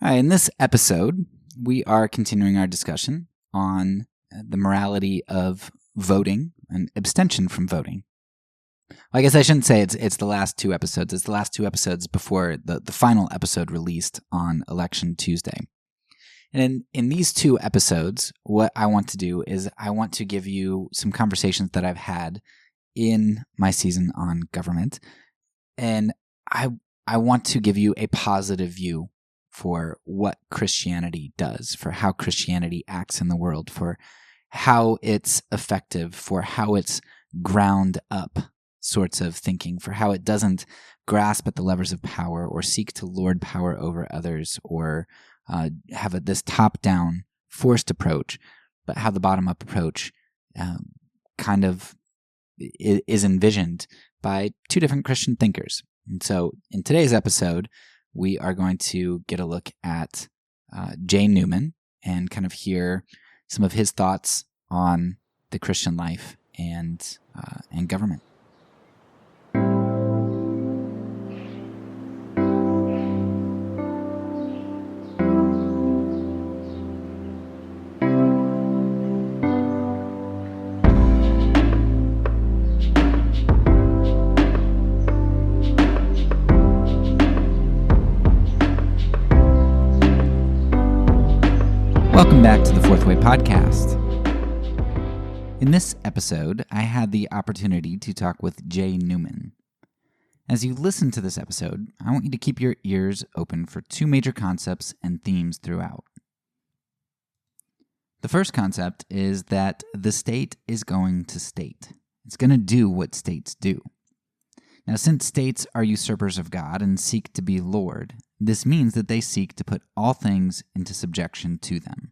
All right, in this episode, we are continuing our discussion on the morality of voting and abstention from voting. I guess I shouldn't say it's the last two episodes. It's the last two episodes before the final episode released on Election Tuesday. And in these two episodes, what I want to do is I want to give you some conversations that I've had in my season on government. And I want to give you a positive view for what Christianity does, for how Christianity acts in the world, for how it's effective, for how it's ground up sorts of thinking, for how it doesn't grasp at the levers of power or seek to lord power over others or have this top-down forced approach, but how the bottom-up approach kind of is envisioned by two different Christian thinkers. And so in today's episode, we are going to get a look at Jay Newman and kind of hear some of his thoughts on the Christian life and government. Welcome back to the Fourth Way Podcast. In this episode, I had the opportunity to talk with Jay Newman. As you listen to this episode, I want you to keep your ears open for two major concepts and themes throughout. The first concept is that the state is going to state. It's going to do what states do. Now, since states are usurpers of God and seek to be Lord, this means that they seek to put all things into subjection to them.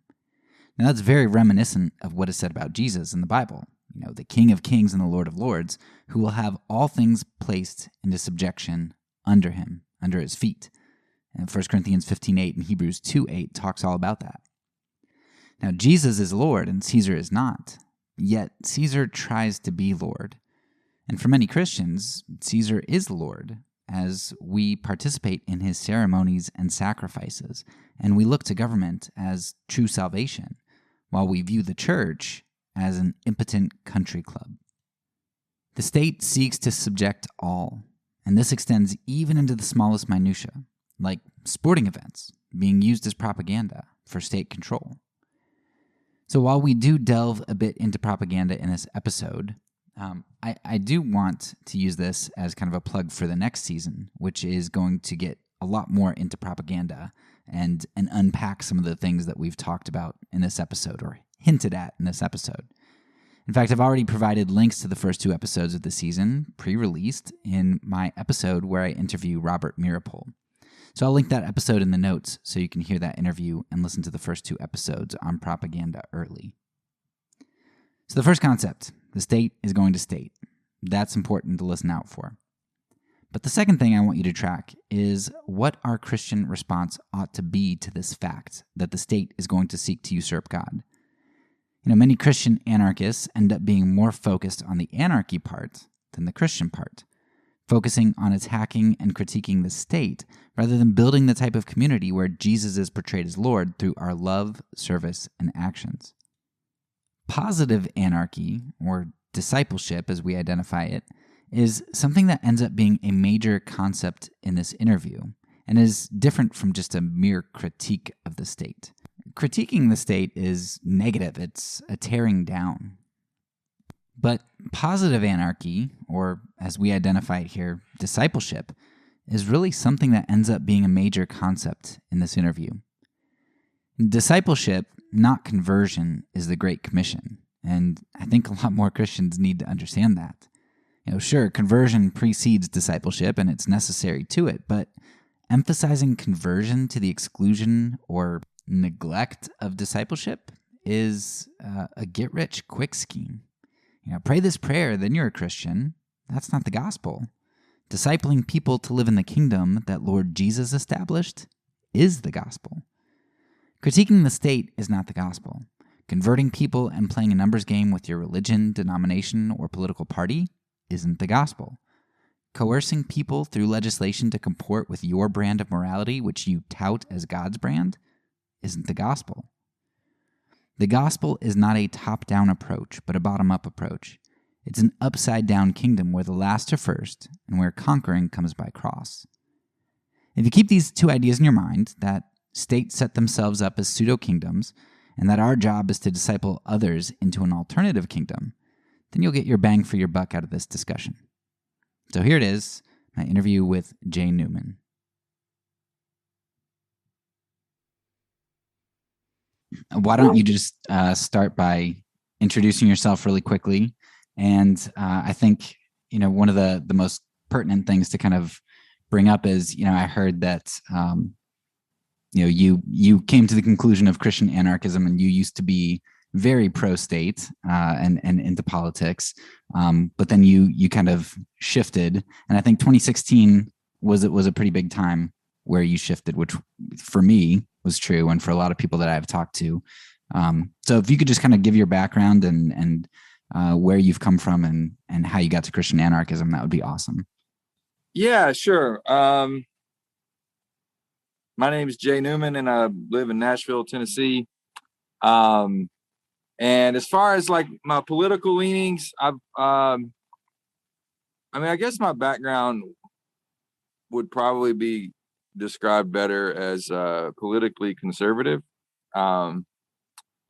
Now, that's very reminiscent of what is said about Jesus in the Bible, the King of Kings and the Lord of Lords, who will have all things placed into subjection under him, under his feet. And 1 Corinthians 15:8 and Hebrews 2:8 talks all about that. Now, Jesus is Lord and Caesar is not, yet Caesar tries to be Lord. And for many Christians, Caesar is Lord, as we participate in his ceremonies and sacrifices, and we look to government as true salvation, while we view the church as an impotent country club. The state seeks to subject all, and this extends even into the smallest minutiae, like sporting events being used as propaganda for state control. So while we do delve a bit into propaganda in this episode, I do want to use this as kind of a plug for the next season, which is going to get a lot more into propaganda and unpack some of the things that we've talked about in this episode or hinted at in this episode. In fact, I've already provided links to the first two episodes of the season, pre-released, in my episode where I interview Robert Mirapol. So I'll link that episode in the notes so you can hear that interview and listen to the first two episodes on propaganda early. So the first concept, the state is going to state. That's important to listen out for. But the second thing I want you to track is what our Christian response ought to be to this fact that the state is going to seek to usurp God. Many Christian anarchists end up being more focused on the anarchy part than the Christian part, focusing on attacking and critiquing the state rather than building the type of community where Jesus is portrayed as Lord through our love, service, and actions. Positive anarchy, or discipleship as we identify it, is something that ends up being a major concept in this interview and is different from just a mere critique of the state. Critiquing the state is negative, it's a tearing down. But positive anarchy, or as we identify it here, discipleship, is really something that ends up being a major concept in this interview. Discipleship, not conversion, is the Great Commission, and I think a lot more Christians need to understand that. Sure, conversion precedes discipleship and it's necessary to it, but emphasizing conversion to the exclusion or neglect of discipleship is a get-rich-quick scheme. Pray this prayer, then you're a Christian. That's not the gospel. Discipling people to live in the kingdom that Lord Jesus established is the gospel. Critiquing the state is not the gospel. Converting people and playing a numbers game with your religion, denomination, or political party isn't the gospel. coercing people through legislation to comport with your brand of morality, which you tout as God's brand, isn't the gospel. The gospel is not a top-down approach, but a bottom-up approach. It's an upside-down kingdom where the last are first and where conquering comes by cross. If you keep these two ideas in your mind, that states set themselves up as pseudo-kingdoms, and that our job is to disciple others into an alternative kingdom, then you'll get your bang for your buck out of this discussion. So here it is, my interview with Jay Newman. Why don't you just start by introducing yourself really quickly? And I think, one of the most pertinent things to kind of bring up is, I heard that, you came to the conclusion of Christian anarchism, and you used to be very pro-state and into politics, but then you kind of shifted, and I think 2016 was a pretty big time where you shifted, which for me was true, and for a lot of people that I've talked to. So if you could just kind of give your background and where you've come from and how you got to Christian anarchism, that would be awesome. Yeah, sure. My name is Jay Newman, and I live in Nashville, Tennessee. And as far as like my political leanings, I guess my background would probably be described better as politically conservative. I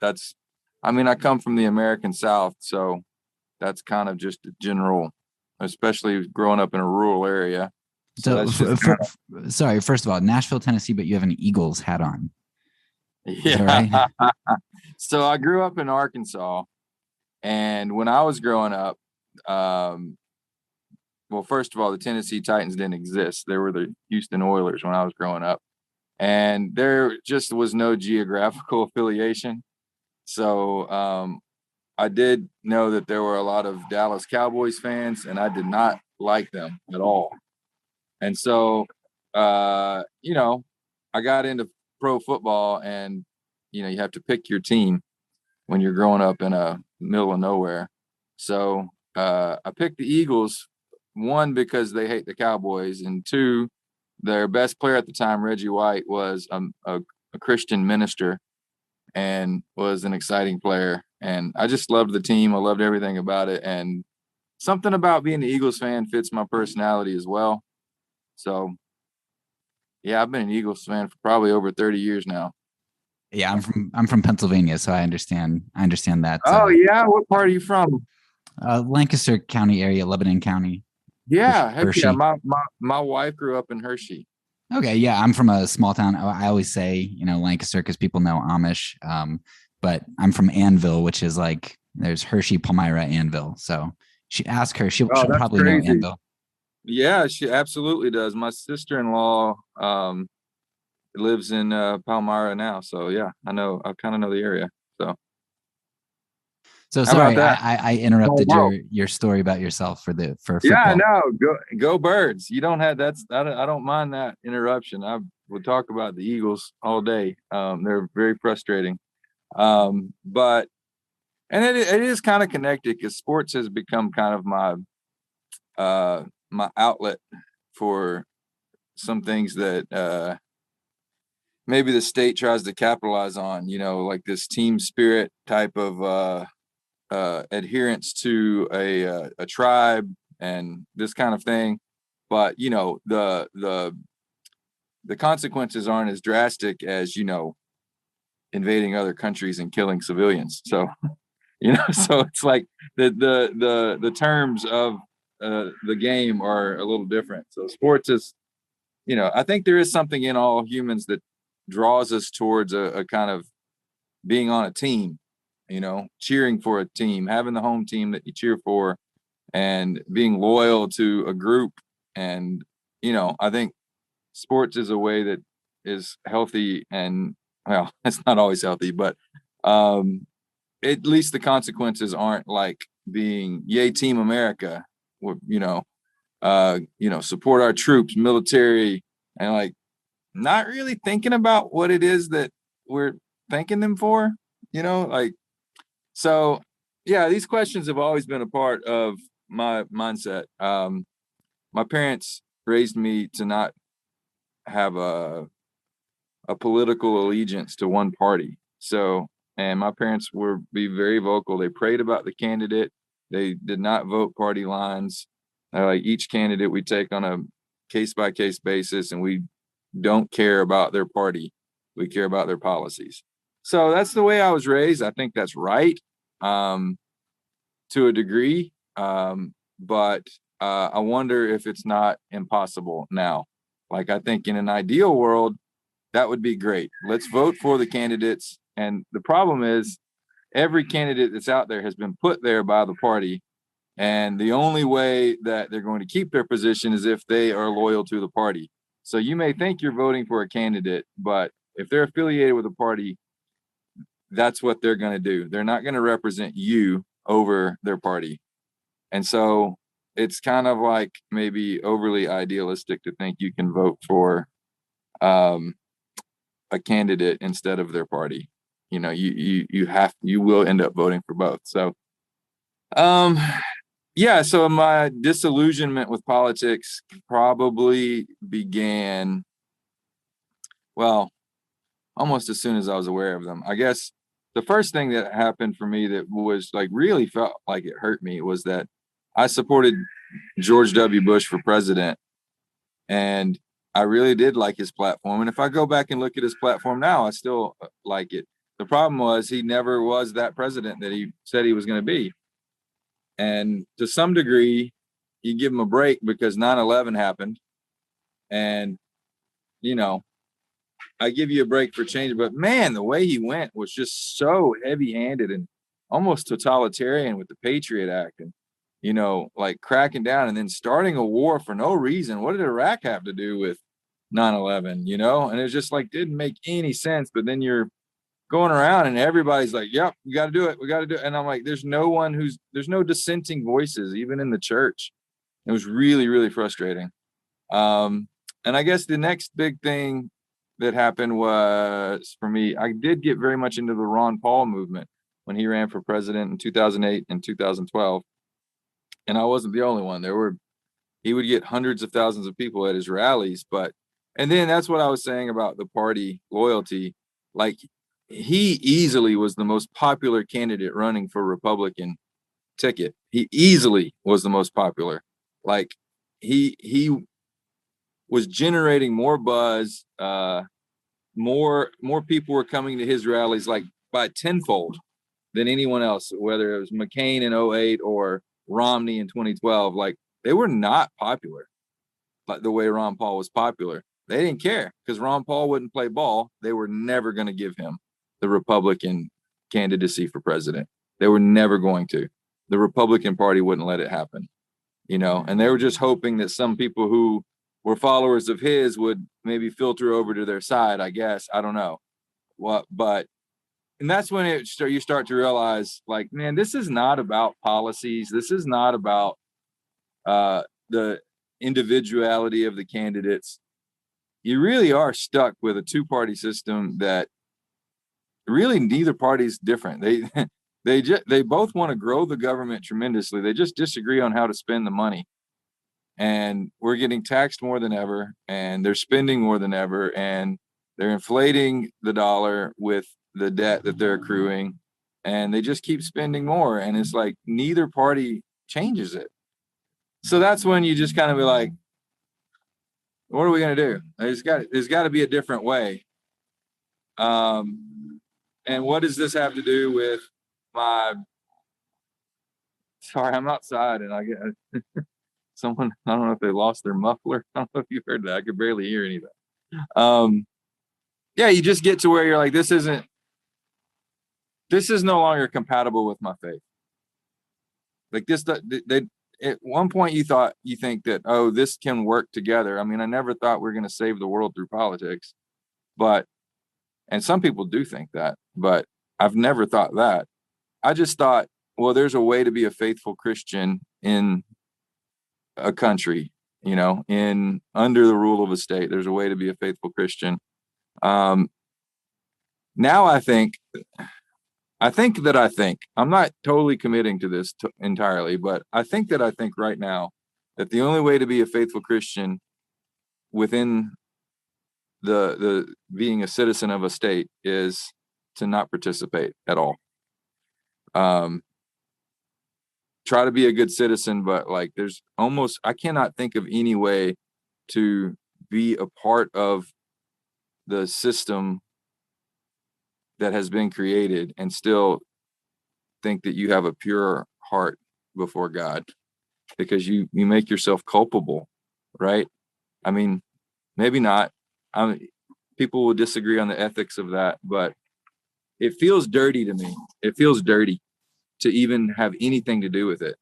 come from the American South, so that's kind of just a general, especially growing up in a rural area. So sorry, first of all, Nashville, Tennessee, but you have an Eagles hat on. Yeah. Right? So I grew up in Arkansas, and when I was growing up, well, first of all, the Tennessee Titans didn't exist. There were the Houston Oilers when I was growing up, and there just was no geographical affiliation. So I did know that there were a lot of Dallas Cowboys fans, and I did not like them at all. And so, I got into pro football, and, you have to pick your team when you're growing up in a middle of nowhere. So I picked the Eagles, one, because they hate the Cowboys, and two, their best player at the time, Reggie White, was a Christian minister and was an exciting player. And I just loved the team. I loved everything about it. And something about being an Eagles fan fits my personality as well. So, yeah, I've been an Eagles fan for probably over 30 years now. Yeah, I'm from Pennsylvania, so I understand that. Oh, yeah? What part are you from? Lancaster County area, Lebanon County. Yeah, heck yeah. My wife grew up in Hershey. Okay, yeah, I'm from a small town. I always say, Lancaster because people know Amish, but I'm from Annville, which is like there's Hershey, Palmyra, Annville. So ask her; she'll probably know Annville. Yeah, she absolutely does. My sister-in-law lives in Palmyra now, so yeah, I kind of know the area. So sorry, I interrupted your story about yourself for football. Yeah, no, go Birds. You don't have I don't mind that interruption. I would talk about the Eagles all day. They're very frustrating, but it is kind of connected because sports has become kind of my outlet for some things that maybe the state tries to capitalize on, like this team spirit type of adherence to a tribe and this kind of thing. But, the consequences aren't as drastic as, invading other countries and killing civilians. So, so it's like the terms of the game are a little different. So sports is, I think there is something in all humans that draws us towards a kind of being on a team, cheering for a team, having the home team that you cheer for, and being loyal to a group. And, I think sports is a way that is healthy, and well, it's not always healthy, but at least the consequences aren't like being yay Team America, support our troops, military, and like not really thinking about what it is that we're thanking them for, so yeah, these questions have always been a part of my mindset. My my parents raised me to not have a political allegiance to one party. So, and my parents were be very vocal. They prayed about the candidate. They did not vote party lines. Like each candidate we take on a case by case basis, and we don't care about their party. We care about their policies. So that's the way I was raised. I think that's right, to a degree. But I wonder if it's not impossible now. Like, I think in an ideal world, that would be great. Let's vote for the candidates. And the problem is, every candidate that's out there has been put there by the party. And the only way that they're going to keep their position is if they are loyal to the party. So you may think you're voting for a candidate, but if they're affiliated with a party, that's what they're going to do. They're not going to represent you over their party. And so it's kind of like maybe overly idealistic to think you can vote for a candidate instead of their party. You know, you will end up voting for both. So yeah, so my disillusionment with politics probably began, well, almost as soon as I was aware of them. I guess the first thing that happened for me that was like really felt like it hurt me was that I supported George W. Bush for president, and I really did like his platform. And if I go back and look at his platform now, I still like it. The problem was he never was that president that he said he was going to be. And to some degree, you give him a break because 9/11 happened. And, you know, I give you a break for change. But man, the way he went was just so heavy handed and almost totalitarian with the Patriot Act and, you know, like cracking down and then starting a war for no reason. What did Iraq have to do with 9/11, you know? And it just like didn't make any sense. But then you're going around and everybody's like, yep, we got to do it. We got to do it. And I'm like, there's no dissenting voices, even in the church. It was really, really frustrating. And I guess the next big thing that happened was, for me, I did get very much into the Ron Paul movement when he ran for president in 2008 and 2012. And I wasn't the only one. He would get hundreds of thousands of people at his rallies. And then that's what I was saying about the party loyalty. Like, he easily was the most popular candidate running for Republican ticket. He easily was the most popular. Like, he was generating more buzz. More people were coming to his rallies like by tenfold than anyone else, whether it was McCain in 2008 or Romney in 2012. Like, they were not popular like the way Ron Paul was popular. They didn't care because Ron Paul wouldn't play ball. They were never going to give him the Republican candidacy for president. They were never going to. The Republican Party wouldn't let it happen, you know, and they were just hoping that some people who were followers of his would maybe filter over to their side, I guess. I don't know what, but, and that's when you start to realize, like, man, this is not about policies. This is not about the individuality of the candidates. You really are stuck with a two-party system that really neither party's different. They both want to grow the government tremendously. They just disagree on how to spend the money. And we're getting taxed more than ever, and they're spending more than ever, and they're inflating the dollar with the debt that they're accruing, and they just keep spending more. And it's like neither party changes it. So that's when you just kind of be like, what are we going to do? There's got to be a different way. And what does this have to do with sorry, I'm outside and I get someone, I don't know if they lost their muffler. I don't know if you heard that. I could barely hear anything. Yeah, you just get to where you're like, this is no longer compatible with my faith. Like this, at one point you think that, oh, this can work together. I mean, I never thought we are going to save the world through politics, and some people do think that, but I've never thought that. I just thought, well, there's a way to be a faithful Christian in a country, you know, under the rule of a state. There's a way to be a faithful Christian. Now I think I'm not totally committing to this entirely, but I think right now that the only way to be a faithful Christian within the being a citizen of a state is to not participate at all. Try to be a good citizen, but like I cannot think of any way to be a part of the system that has been created and still think that you have a pure heart before God, because you make yourself culpable, right? I mean, maybe not. People will disagree on the ethics of that, but it feels dirty to me. It feels dirty to even have anything to do with it.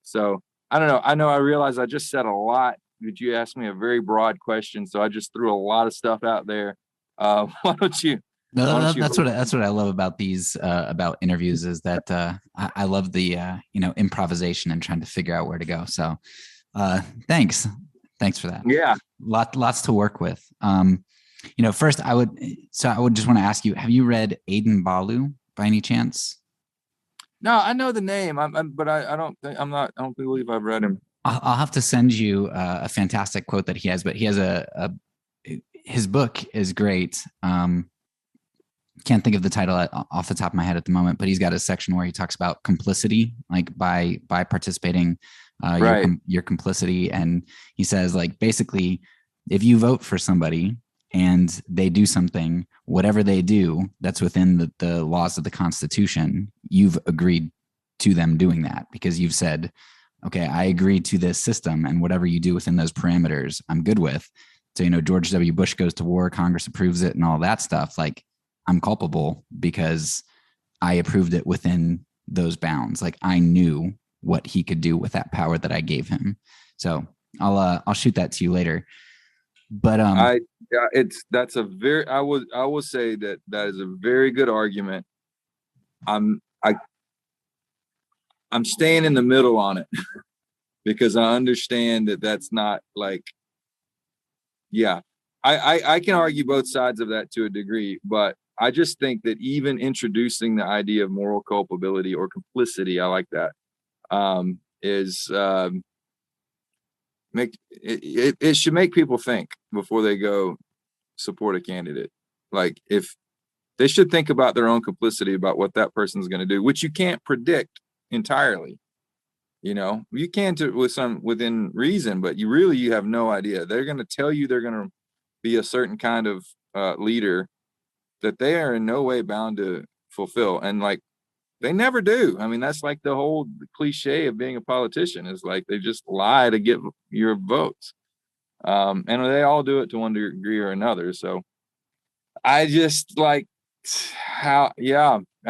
So I don't know. I realize I just said a lot, but you asked me a very broad question, so I just threw a lot of stuff out there. Why don't you? No, that's what I love about these about interviews, is that I love the improvisation and trying to figure out where to go. So thanks for that. Yeah, lots to work with. First I would just want to ask you, have you read Aiden Balu by any chance? No, I know the name, but I don't believe I've read him. I'll have to send you a fantastic quote that he has, but he has his book is great. Can't think of the title off the top of my head at the moment, but he's got a section where he talks about complicity, like by participating, your complicity. And he says, like, basically, if you vote for somebody and they do something, whatever they do, that's within the laws of the Constitution, you've agreed to them doing that, because you've said, okay, I agree to this system, and whatever you do within those parameters, I'm good with. So, George W. Bush goes to war, Congress approves it and all that stuff. Like, I'm culpable because I approved it within those bounds. Like, I knew what he could do with that power that I gave him. So I'll shoot that to you later. But I will say that is a very good argument. I'm staying in the middle on it because I understand that that's not like, yeah, I can argue both sides of that to a degree, but I just think that even introducing the idea of moral culpability or complicity, I like that, it should make people think before they go support a candidate. Like, if they should think about their own complicity, about what that person's going to do, which you can't predict entirely. You can within reason, but you have no idea. They're going to tell you they're going to be a certain kind of leader that they are in no way bound to fulfill. And like, they never do. I mean, that's like the whole cliche of being a politician, is like, they just lie to get your votes. And they all do it to one degree or another. So I just like I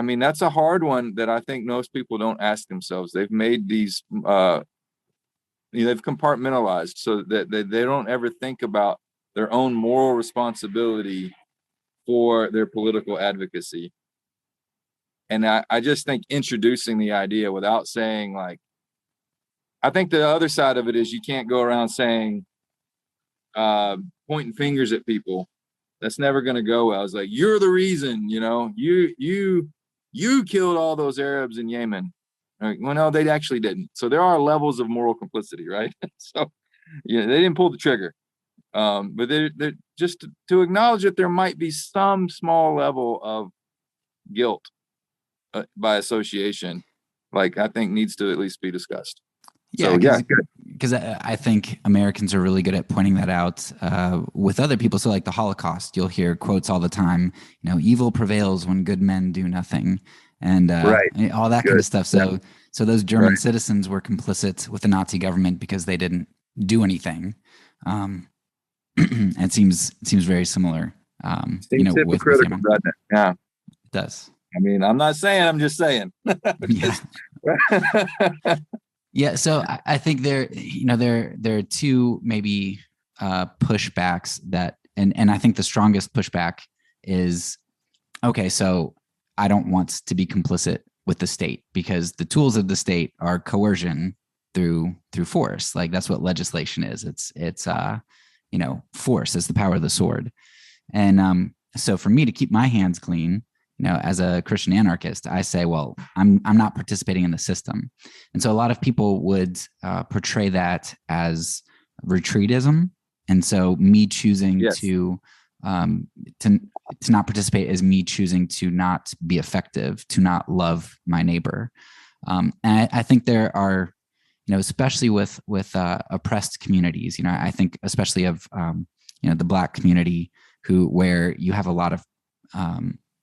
mean, that's a hard one that I think most people don't ask themselves. They've made these, they've compartmentalized so that they don't ever think about their own moral responsibility for their political advocacy. And I just think introducing the idea without saying, like, I think the other side of it is you can't go around saying, pointing fingers at people. That's never going to go well. It's like, you're the reason, you killed all those Arabs in Yemen. Like, well, no, they actually didn't. So there are levels of moral complicity, right? So, they didn't pull the trigger. But they're just to acknowledge that there might be some small level of guilt by association, like, I think needs to at least be discussed. Yeah, because I think Americans are really good at pointing that out with other people. So like the Holocaust, you'll hear quotes all the time, evil prevails when good men do nothing, and all that kind of stuff. So those German citizens were complicit with the Nazi government because they didn't do anything. It seems very similar. Seems hypocritical, doesn't it? Yeah, it does. I mean, I'm not saying, I'm just saying. Yeah. Yeah, so I think there are two maybe pushbacks that, and I think the strongest pushback is, okay, so I don't want to be complicit with the state because the tools of the state are coercion through force. Like, that's what legislation is. It's force is the power of the sword. And so for me to keep my hands clean as a Christian anarchist, I say, well, I'm not participating in the system. And so a lot of people would portray that as retreatism. And so me choosing Yes. um, to not participate is me choosing to not be effective, to not love my neighbor. And I think there are, especially with oppressed communities, I think especially of the Black community, where you have a lot of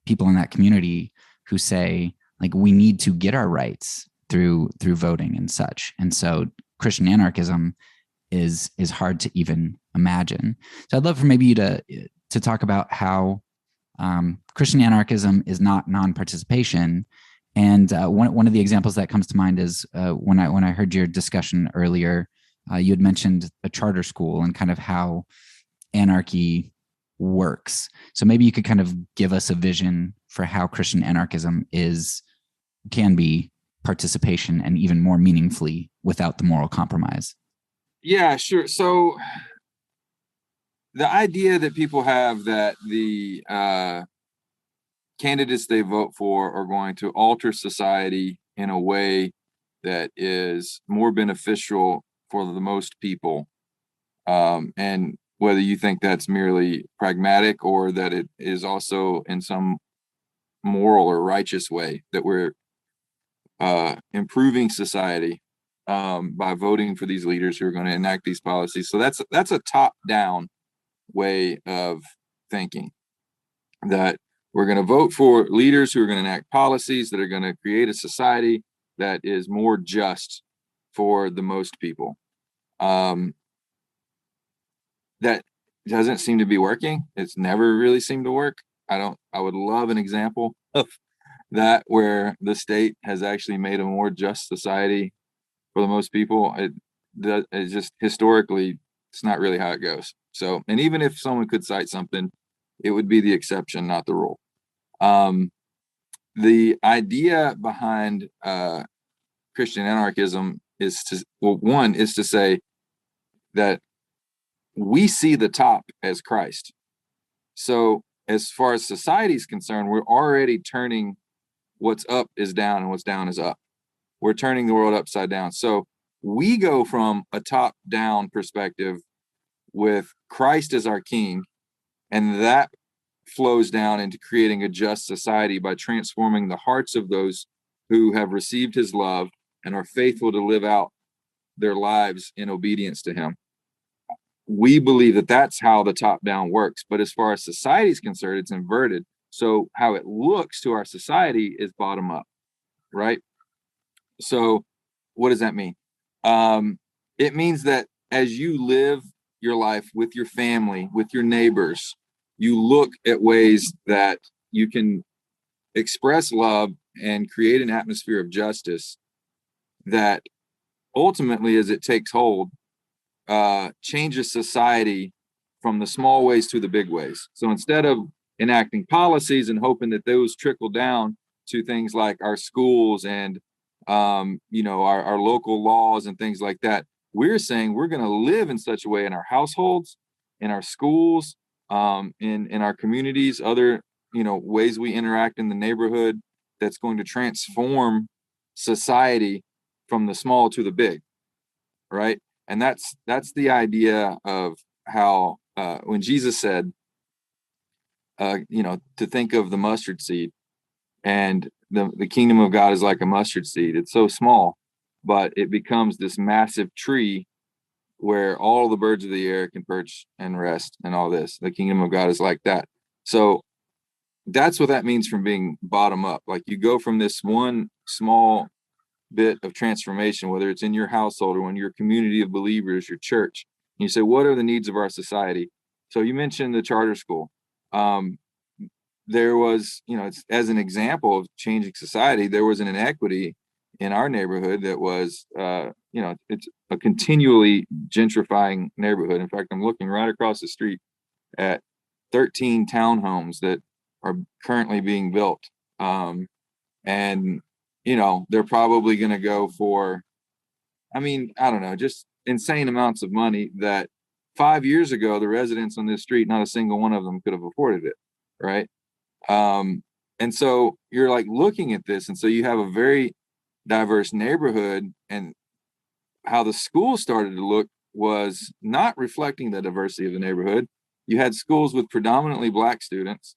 people in that community who say, like, we need to get our rights through voting and such. And so Christian anarchism is hard to even imagine. So I'd love for maybe you to talk about how Christian anarchism is not non-participation. And one of the examples that comes to mind is when I heard your discussion earlier, you had mentioned a charter school and kind of how anarchy works. So maybe you could kind of give us a vision for how Christian anarchism can be participation, and even more meaningfully without the moral compromise. Yeah, sure. So the idea that people have that the candidates they vote for are going to alter society in a way that is more beneficial for the most people, and whether you think that's merely pragmatic or that it is also in some moral or righteous way that we're improving society by voting for these leaders who are going to enact these policies. So that's a top-down way of thinking, that we're going to vote for leaders who are going to enact policies that are going to create a society that is more just for the most people. That doesn't seem to be working. It's never really seemed to work. I would love an example of that where the state has actually made a more just society for the most people. It's just historically, it's not really how it goes. So, and even if someone could cite something, it would be the exception, not the rule. The idea behind Christian anarchism is one is to say that we see the top as Christ. So as far as society is concerned, we're already turning what's up is down and what's down is up. We're turning the world upside down. So we go from a top-down perspective with Christ as our king, and that flows down into creating a just society by transforming the hearts of those who have received his love and are faithful to live out their lives in obedience to him. We believe that that's how the top down works. But as far as society is concerned, it's inverted. So how it looks to our society is bottom up, right? So what does that mean? It means that as you live your life with your family, with your neighbors, you look at ways that you can express love and create an atmosphere of justice that ultimately, as it takes hold, changes society from the small ways to the big ways. So instead of enacting policies and hoping that those trickle down to things like our schools and our local laws and things like that, we're saying we're going to live in such a way in our households, in our schools, in our communities, other ways we interact in the neighborhood, that's going to transform society from the small to the big, right? And that's the idea of how when Jesus said, to think of the mustard seed, and the kingdom of God is like a mustard seed. It's so small, but it becomes this massive tree where all the birds of the air can perch and rest and all this. The kingdom of God is like that. So that's what that means from being bottom up. Like, you go from this one small bit of transformation, whether it's in your household or in your community of believers, your church, and you say, what are the needs of our society? So you mentioned the charter school. There was, it's as an example of changing society, there was an inequity in our neighborhood that was, it's a continually gentrifying neighborhood. In fact, I'm looking right across the street at 13 townhomes that are currently being built. And they're probably going to go for, I don't know, just insane amounts of money that 5 years ago, the residents on this street, not a single one of them could have afforded it. Right. And so you're like looking at this, and so you have a very diverse neighborhood, and how the school started to look was not reflecting the diversity of the neighborhood. You had schools with predominantly black students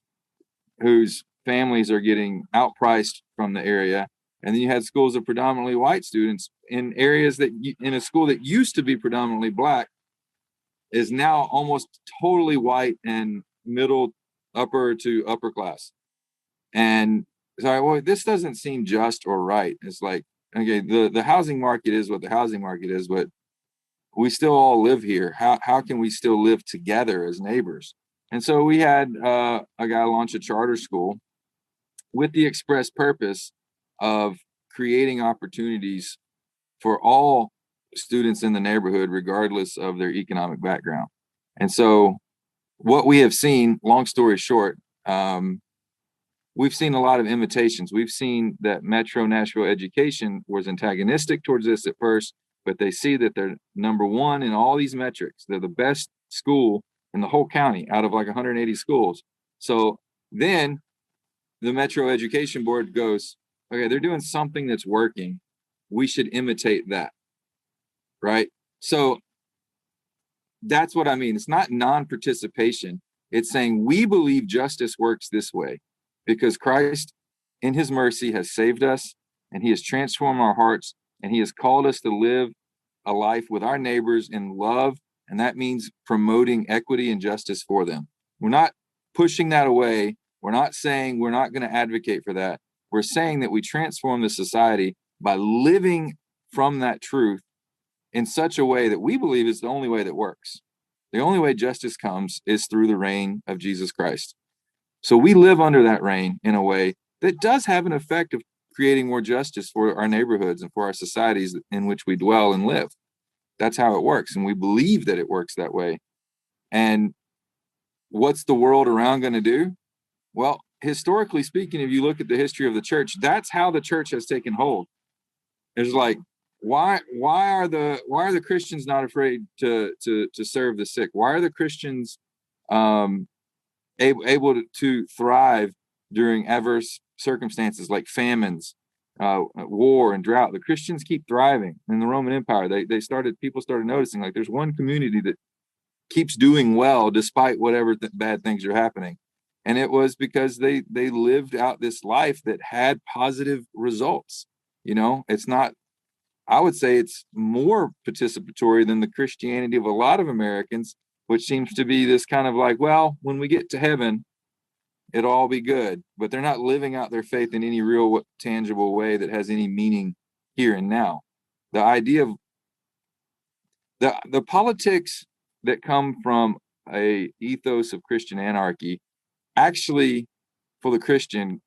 whose families are getting outpriced from the area. And then you had schools of predominantly white students in areas that, in a school that used to be predominantly black, is now almost totally white and middle, upper to upper class. And so, well, this doesn't seem just or right. It's like, okay, the housing market is what the housing market is, but we still all live here. How can we still live together as neighbors? And so we had a guy launch a charter school with the express purpose of creating opportunities for all students in the neighborhood, regardless of their economic background. And so what we have seen, long story short, we've seen a lot of imitations. We've seen that Metro Nashville Education was antagonistic towards this at first, but they see that they're number one in all these metrics. They're the best school in the whole county out of like 180 schools. So then the Metro Education Board goes, okay, they're doing something that's working. We should imitate that, right? So that's what I mean. It's not non-participation. It's saying we believe justice works this way because Christ, in his mercy, has saved us, and he has transformed our hearts, and he has called us to live a life with our neighbors in love, and that means promoting equity and justice for them. We're not pushing that away. We're not saying we're not going to advocate for that. We're saying that we transform the society by living from that truth in such a way that we believe is the only way that works. The only way justice comes is through the reign of Jesus Christ. So we live under that reign in a way that does have an effect of creating more justice for our neighborhoods and for our societies in which we dwell and live. That's how it works. And we believe that it works that way. And what's the world around going to do? Well, historically speaking, if you look at the history of the church, that's how the church has taken hold. It's like, why are the Christians not afraid to serve the sick? Why are the Christians able to thrive during adverse circumstances like famines, war, and drought? The Christians keep thriving in the Roman Empire. People started noticing like there's one community that keeps doing well despite whatever bad things are happening. And it was because they lived out this life that had positive results. It's not, I would say it's more participatory than the Christianity of a lot of Americans, which seems to be this kind of like, well, when we get to heaven, it'll all be good. But they're not living out their faith in any real tangible way that has any meaning here and now. The idea of the politics that come from a ethos of Christian anarchy actually, for the Christian,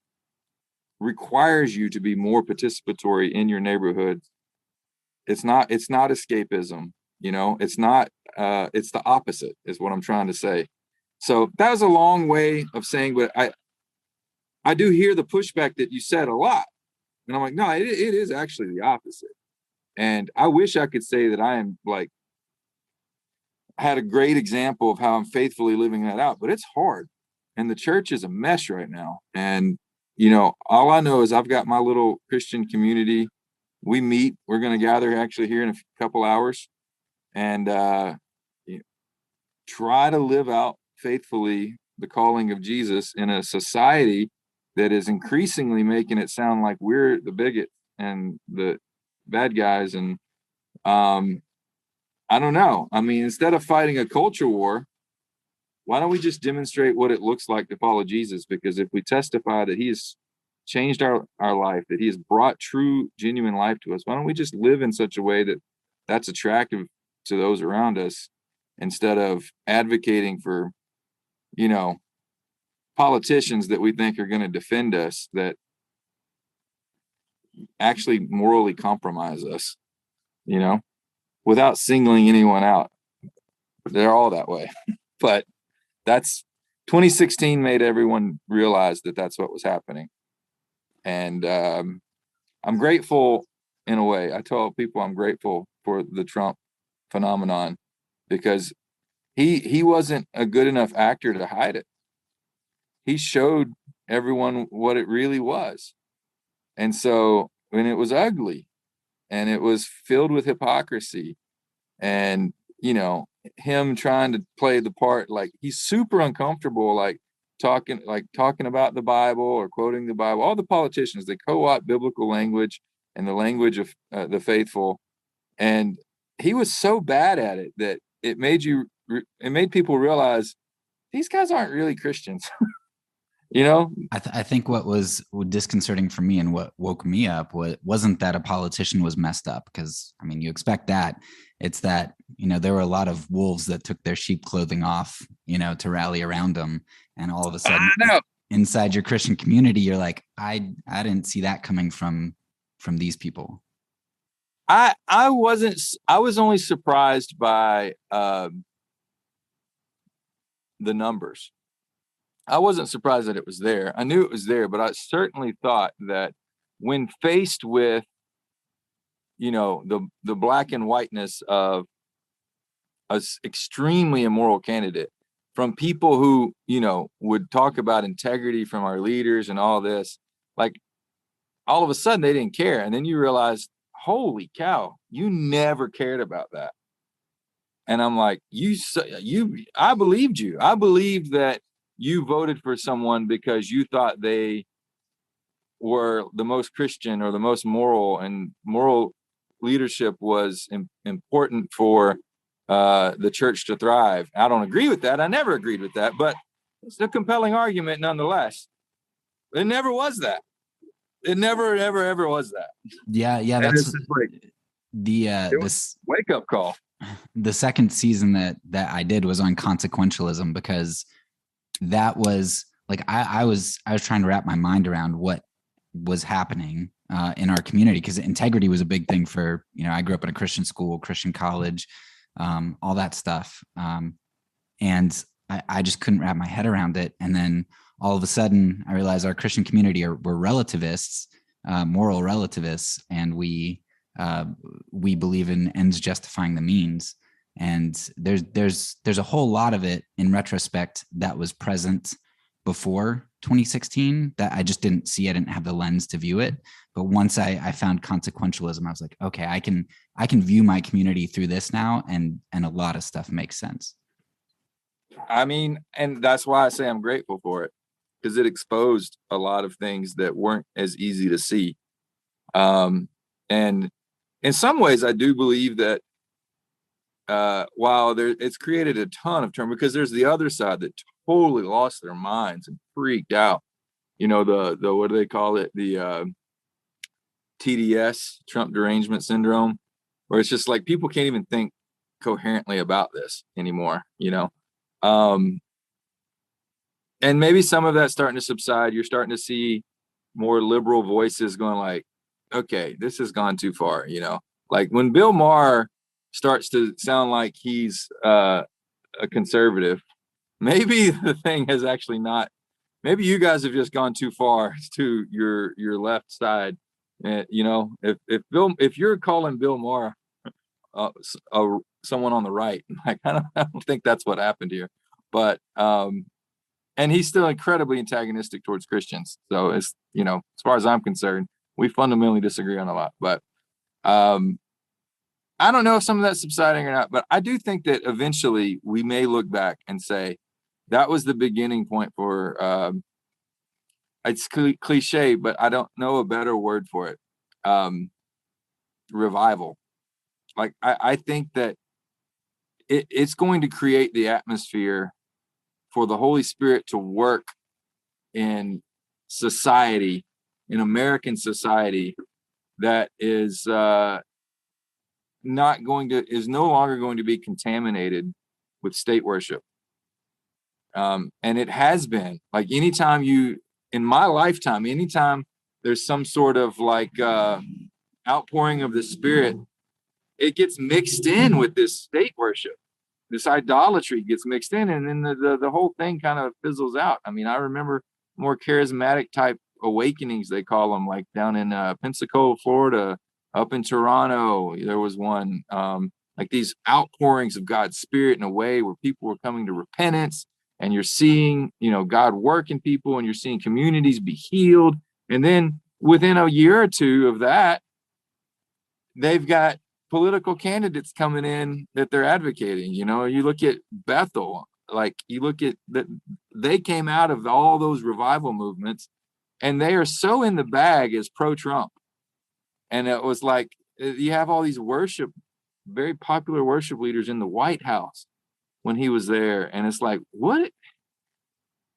requires you to be more participatory in your neighborhood. It's not escapism, it's not, it's the opposite is what I'm trying to say. So that was a long way of saying, but I do hear the pushback that you said a lot. And I'm like, no, it is actually the opposite. And I wish I could say that I am like, had a great example of how I'm faithfully living that out, but it's hard. And the church is a mess right now. And, all I know is I've got my little Christian community. We meet, we're going to gather actually here in a couple hours and try to live out faithfully the calling of Jesus in a society that is increasingly making it sound like we're the bigot and the bad guys. And I don't know. I mean, instead of fighting a culture war, why don't we just demonstrate what it looks like to follow Jesus? Because if we testify that he has changed our life, that he has brought true, genuine life to us, why don't we just live in such a way that that's attractive to those around us instead of advocating for, politicians that we think are going to defend us that actually morally compromise us, without singling anyone out. They're all that way. But that's 2016 made everyone realize that that's what was happening. And I'm grateful in a way. I tell people I'm grateful for the Trump phenomenon because he wasn't a good enough actor to hide it. He showed everyone what it really was. And so when it was ugly and it was filled with hypocrisy and, him trying to play the part, like he's super uncomfortable, talking about the Bible or quoting the Bible. All the politicians, they co-opt biblical language and the language of the faithful. And he was so bad at it that it made people realize these guys aren't really Christians. I think what was disconcerting for me and what woke me up wasn't that a politician was messed up, because I mean, you expect that. It's that, there were a lot of wolves that took their sheep clothing off, to rally around them. And all of a sudden inside your Christian community, you're like, I didn't see that coming from these people. I was only surprised by the numbers. I wasn't surprised that it was there. I knew it was there, but I certainly thought that when faced with, the black and whiteness of an extremely immoral candidate from people who, would talk about integrity from our leaders and all this, like all of a sudden they didn't care. And then you realize, holy cow, you never cared about that. And I'm like, I believed you. I believed that you voted for someone because you thought they were the most Christian or the most moral, and moral leadership was important for the church to thrive. I don't agree with that. I never agreed with that, but it's a compelling argument nonetheless. It never was that. It never, ever, ever was that. Yeah. That's like this wake up call. The second season that I did was on consequentialism, because that was like, I was trying to wrap my mind around what was happening in our community, because integrity was a big thing for, I grew up in a Christian school, Christian college, all that stuff. And I just couldn't wrap my head around it. And then all of a sudden I realized our Christian community we're relativists, moral relativists, and we believe in ends justifying the means. And there's a whole lot of it in retrospect that was present before 2016 that I just didn't see. I didn't have the lens to view it. But once I found consequentialism, I was like, okay, I can view my community through this now, and a lot of stuff makes sense. I mean, and that's why I say I'm grateful for it, because it exposed a lot of things that weren't as easy to see. And in some ways, I do believe that while it's created a ton of turmoil, because there's the other side that totally lost their minds and freaked out. The what do they call it? The TDS, Trump derangement syndrome, where it's just like people can't even think coherently about this anymore. And maybe some of that's starting to subside. You're starting to see more liberal voices going like, okay, this has gone too far. Like when Bill Maher starts to sound like he's a conservative, maybe the thing has actually not, maybe you guys have just gone too far to your left side. If you're calling Bill Maher someone on the right, like I don't think that's what happened here. But and he's still incredibly antagonistic towards Christians. So it's, as far as I'm concerned, we fundamentally disagree on a lot. But I don't know if some of that's subsiding or not, but I do think that eventually we may look back and say that was the beginning point for it's cliche, but I don't know a better word for it. Revival. Like I think that it's going to create the atmosphere for the Holy Spirit to work in society, in American society, that is no longer going to be contaminated with state worship. And it has been, like, in my lifetime, anytime there's some sort of like outpouring of the Spirit, it gets mixed in with this state worship. This idolatry gets mixed in, and then the whole thing kind of fizzles out. I mean, I remember more charismatic type awakenings, they call them, like down in Pensacola, Florida, up in Toronto. There was one, like these outpourings of God's Spirit in a way where people were coming to repentance and you're seeing, God work in people, and you're seeing communities be healed. And then within a year or two of that, they've got political candidates coming in that they're advocating. You look at Bethel, like you look at that, they came out of all those revival movements, and they are so in the bag as pro-Trump. And it was like, you have all these very popular worship leaders in the White House when he was there. And it's like,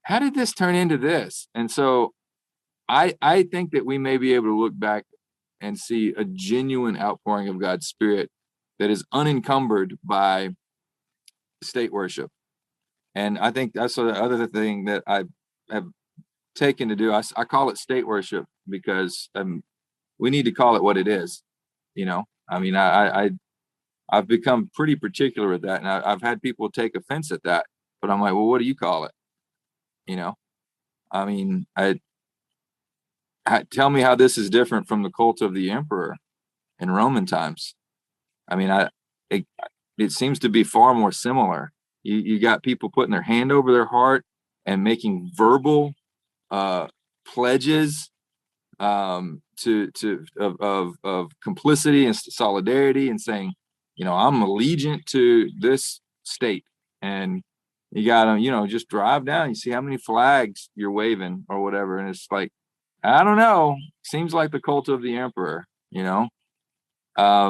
how did this turn into this? And so I think that we may be able to look back and see a genuine outpouring of God's Spirit that is unencumbered by state worship. And I think that's the other thing that I have taken to do. I call it state worship because we need to call it what it is. I mean, I've become pretty particular with that, and I've had people take offense at that. But I'm like, well, what do you call it? I mean, tell me how this is different from the cult of the emperor in Roman times. I mean, it seems to be far more similar. You got people putting their hand over their heart and making verbal pledges of complicity and solidarity, and saying, I'm allegiant to this state. And you got to, just drive down, you see how many flags you're waving or whatever. And it's like, I don't know, seems like the cult of the emperor, So, I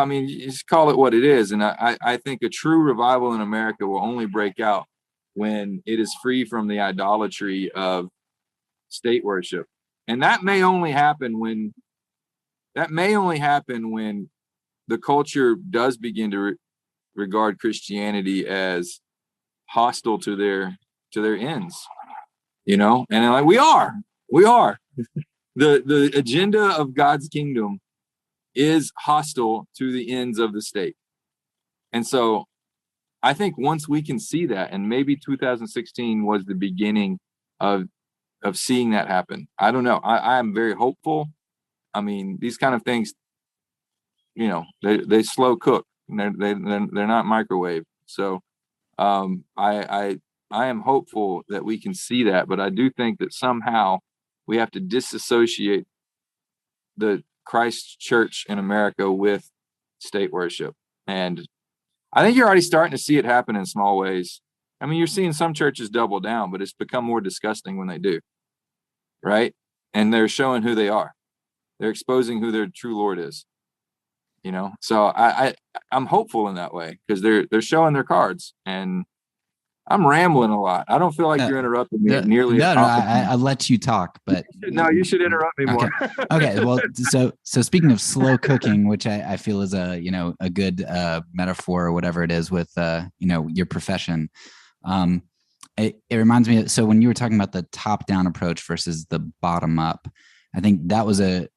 mean, you just call it what it is. And I think a true revival in America will only break out when it is free from the idolatry of state worship. And that may only happen when the culture does begin to regard Christianity as hostile to their ends, and like, we are the agenda of God's kingdom is hostile to the ends of the state. And so I think once we can see that, and maybe 2016 was the beginning of seeing that happen. I don't know. I am very hopeful. I mean, these kind of things, they slow cook. They're not microwave. So I am hopeful that we can see that, but I do think that somehow we have to disassociate the Christ Church in America with state worship. And I think you're already starting to see it happen in small ways. I mean, you're seeing some churches double down, but it's become more disgusting when they do. Right? And they're showing who they are. They're exposing who their true Lord is. So I'm hopeful in that way, because they're showing their cards. And I'm rambling a lot. I don't feel like you're interrupting me nearly. No, I'll let you talk, but you should interrupt me more. Okay. Well, so speaking of slow cooking, which I feel is a good metaphor or whatever it is with your profession. It reminds me. So when you were talking about the top-down approach versus the bottom-up, I think there was a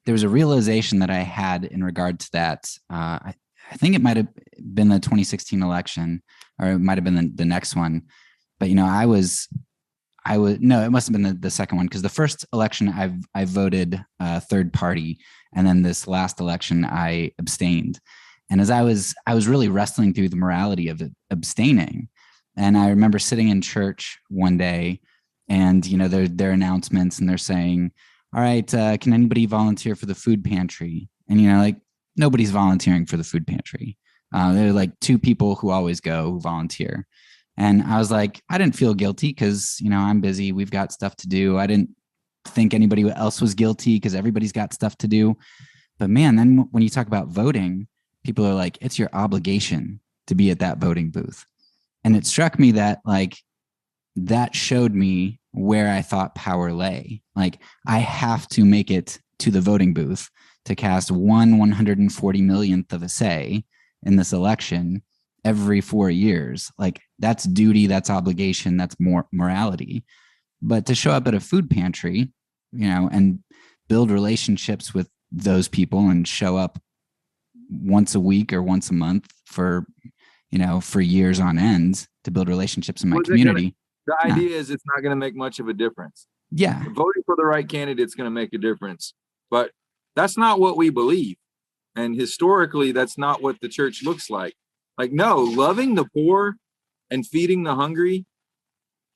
realization that I had in regard to that. I think it might have been the 2016 election, or it might have been the next one. But it must have been the second one, because the first election I voted third party, and then this last election I abstained. And as I was really wrestling through the morality of abstaining. And I remember sitting in church one day, and their announcements, and they're saying, "All right, can anybody volunteer for the food pantry?" And like, nobody's volunteering for the food pantry. There are like two people who always go who volunteer. And I was like, I didn't feel guilty because I'm busy. We've got stuff to do. I didn't think anybody else was guilty because everybody's got stuff to do. But man, then when you talk about voting, people are like, it's your obligation to be at that voting booth. And it struck me that that showed me where I thought power lay. Like, I have to make it to the voting booth to cast 140 millionth of a say in this election every 4 years. Like, that's duty, that's obligation, that's more morality. But to show up at a food pantry, and build relationships with those people and show up once a week or once a month for years on end to build relationships in my community. The idea is it's not going to make much of a difference. Yeah. Voting for the right candidate is going to make a difference. But that's not what we believe. And historically, that's not what the church looks like. Like, no, loving the poor and feeding the hungry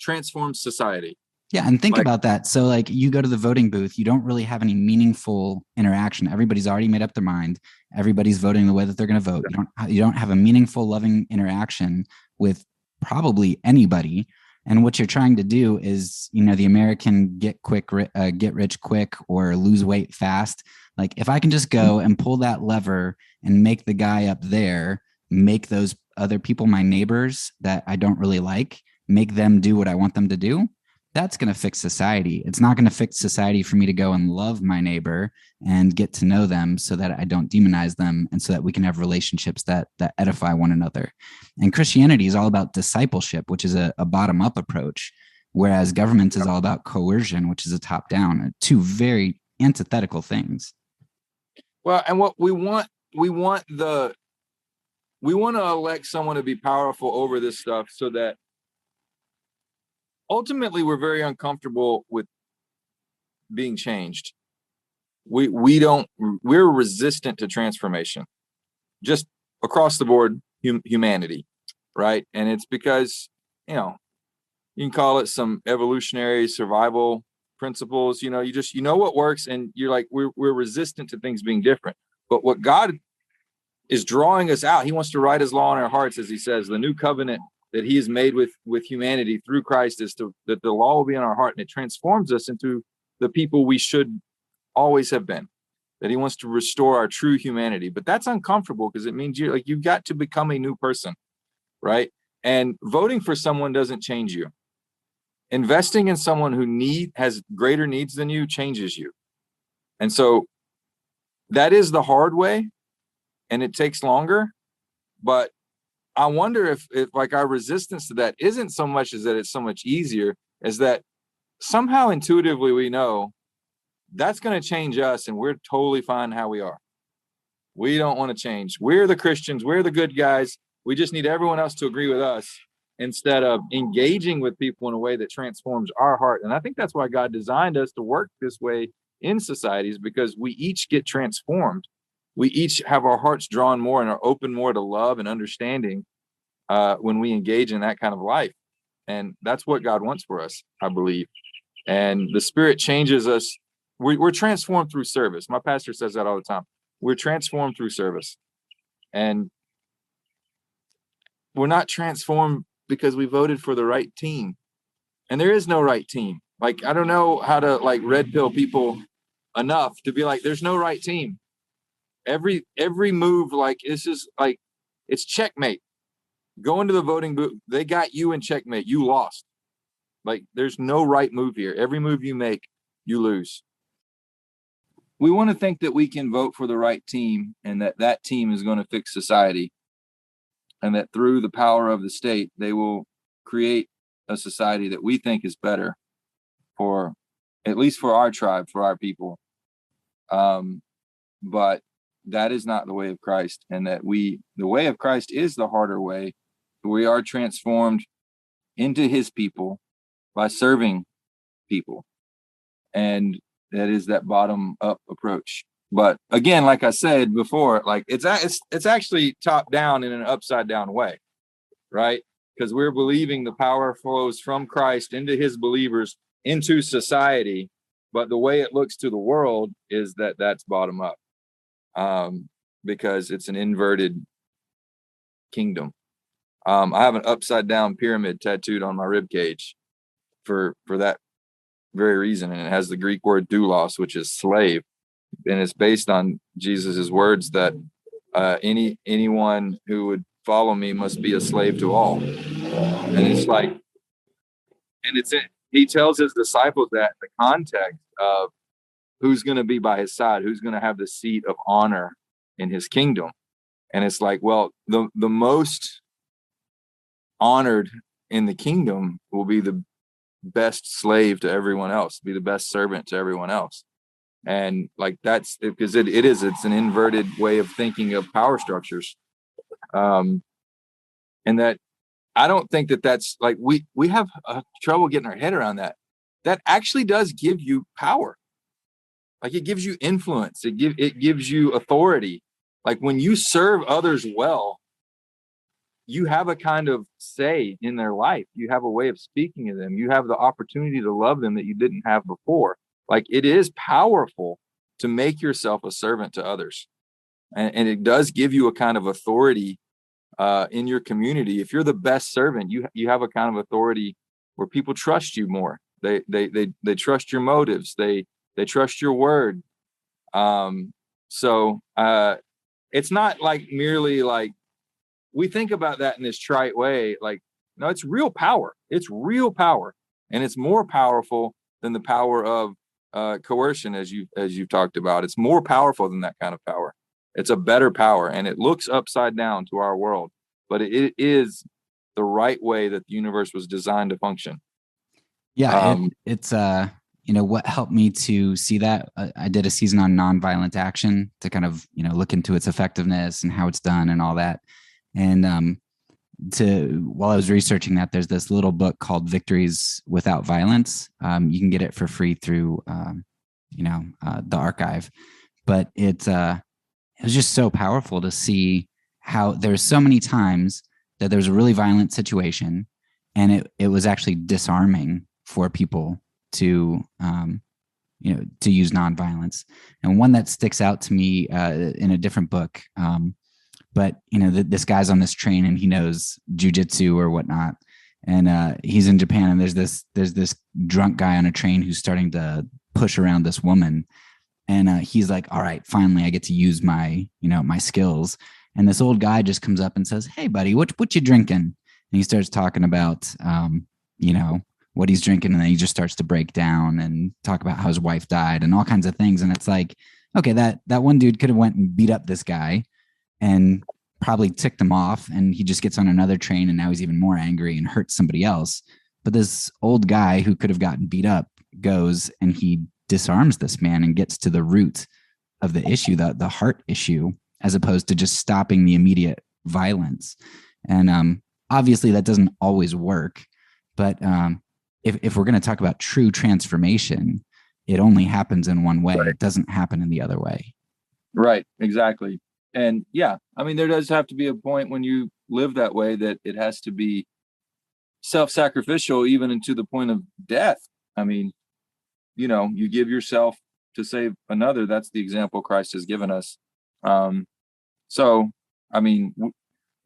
transforms society. Yeah, and think about that. So like you go to the voting booth, you don't really have any meaningful interaction. Everybody's already made up their mind. Everybody's voting the way that they're going to vote. You don't have a meaningful, loving interaction with probably anybody. And what you're trying to do is, the American get rich quick or lose weight fast. Like if I can just go and pull that lever and make the guy up there, make those other people my neighbors that I don't really like, make them do what I want them to do, that's going to fix society. It's not going to fix society for me to go and love my neighbor and get to know them so that I don't demonize them and so that we can have relationships that edify one another. And Christianity is all about discipleship, which is a bottom-up approach, whereas government is all about coercion, which is a top-down. Two very antithetical things. Well, and what we want to elect someone to be powerful over this stuff so that ultimately we're very uncomfortable with being changed. We're resistant to transformation, just across the board, humanity, right? And it's because, you can call it some evolutionary survival principles. You know what works, and you're like, we're resistant to things being different. But what God is drawing us out, he wants to write his law in our hearts, as he says, the new covenant that he has made with humanity through Christ is that the law will be in our heart, and it transforms us into the people we should always have been, that he wants to restore our true humanity. But that's uncomfortable because it means you've got to become a new person, right? And voting for someone doesn't change you. Investing in someone who has greater needs than you changes you. And so that is the hard way, and it takes longer, but I wonder if like our resistance to that isn't so much as that it's so much easier, as that somehow intuitively we know that's going to change us and we're totally fine how we are. We don't want to change. We're the Christians. We're the good guys. We just need everyone else to agree with us instead of engaging with people in a way that transforms our heart. And I think that's why God designed us to work this way in societies, because we each get transformed. We each have our hearts drawn more and are open more to love and understanding when we engage in that kind of life. And that's what God wants for us, I believe. And the Spirit changes us. We're transformed through service. My pastor says that all the time. We're transformed through service. And we're not transformed because we voted for the right team. And there is no right team. Like, I don't know how to red pill people enough to be like, there's no right team. Every move, it's just it's checkmate. Go into the voting booth. They got you in checkmate. You lost. There's no right move here. Every move you make, you lose. We want to think that we can vote for the right team and that team is going to fix society, and that through the power of the state, they will create a society that we think is better for, at least for our tribe, for our people. But that is not the way of Christ, and that the way of Christ is the harder way. We are transformed into his people by serving people. And that is that bottom up approach. But again, like I said before, it's actually top down in an upside down way, right? Because we're believing the power flows from Christ into his believers, into society. But the way it looks to the world is that's bottom up. Because it's an inverted kingdom. I have an upside down pyramid tattooed on my rib cage for that very reason, and it has the Greek word doulos, which is slave, and it's based on Jesus's words that anyone who would follow me must be a slave to all. And he tells his disciples that in the context of who's going to be by his side, who's going to have the seat of honor in his kingdom. And it's the most honored in the kingdom will be the best slave to everyone else, be the best servant to everyone else. And that's because it's an inverted way of thinking of power structures. And that I don't think that's we have trouble getting our head around that. That actually does give you power. It gives you influence. It gives you authority. When you serve others well, you have a kind of say in their life. You have a way of speaking to them. You have the opportunity to love them that you didn't have before. Like, it is powerful to make yourself a servant to others. And it does give you a kind of authority in your community. If you're the best servant, you have a kind of authority where people trust you more. They trust your motives. They trust your word. So it's not like merely like, we think about that in this trite way. Like, no, it's real power. It's real power, and it's more powerful than the power of coercion, as you've talked about. It's more powerful than that kind of power. It's a better power, and it looks upside down to our world, but it is the right way that the universe was designed to function. Yeah, it's what helped me to see that. I did a season on nonviolent action to kind of look into its effectiveness and how it's done and all that. And while I was researching that, there's this little book called Victories Without Violence. You can get it for free through the archive, but it was just so powerful to see how there's so many times that there's a really violent situation, and it was actually disarming for people to use nonviolence. And one that sticks out to me in a different book. But this guy's on this train and he knows jujitsu or whatnot, and he's in Japan, and there's this drunk guy on a train who's starting to push around this woman, and he's like, all right, finally I get to use my my skills. And this old guy just comes up and says, hey buddy, what you drinking? And he starts talking about what he's drinking, and then he just starts to break down and talk about how his wife died and all kinds of things. And it's like, okay, that one dude could have went and beat up this guy and probably ticked him off, and he just gets on another train and now he's even more angry and hurts somebody else. But this old guy who could have gotten beat up goes and he disarms this man and gets to the root of the issue, the heart issue, as opposed to just stopping the immediate violence. And obviously that doesn't always work, but if we're going to talk about true transformation, it only happens in one way. Right. It doesn't happen in the other way. Right, exactly. And yeah, I mean, there does have to be a point when you live that way that it has to be self-sacrificial, even into the point of death. I mean, you give yourself to save another. That's the example Christ has given us. So, I mean,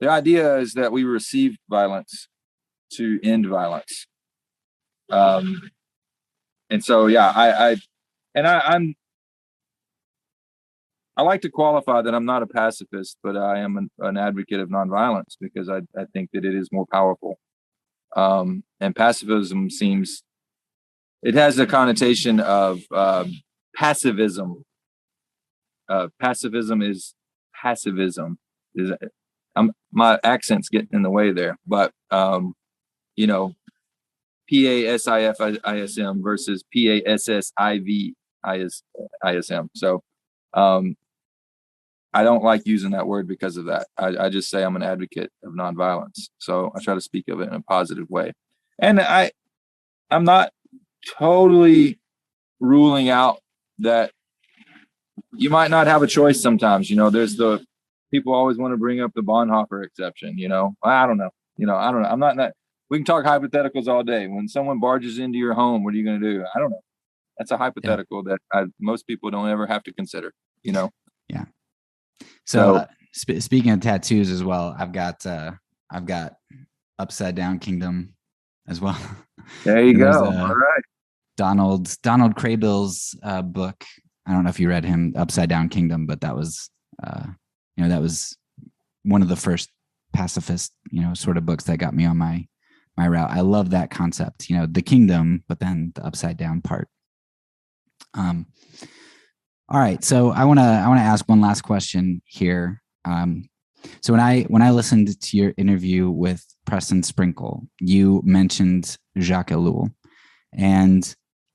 the idea is that we receive violence to end violence. And so, yeah, I like to qualify that I'm not a pacifist, but I am an advocate of nonviolence because I think that it is more powerful. And pacifism it has the connotation of passivism. Pacifism is passivism. My accent's getting in the way there, but PASIFISM versus PASSIVISM. So I don't like using that word because of that. I just say I'm an advocate of nonviolence. So I try to speak of it in a positive way. And I'm not totally ruling out that you might not have a choice sometimes. There's the people always want to bring up the Bonhoeffer exception. I don't know. I'm not in that. We can talk hypotheticals all day. When someone barges into your home, what are you going to do? I don't know. That's a hypothetical that most people don't ever have to consider. Yeah. So speaking of tattoos as well, I've got Upside Down Kingdom as well. There you go. All right. Donald Craybill's book. I don't know if you read him, Upside Down Kingdom, but that was that was one of the first pacifist sort of books that got me on my route. I love that concept, the kingdom, but then the upside down part. All right, so I want to ask one last question here. So when I listened to your interview with Preston Sprinkle, you mentioned Jacques Ellul, and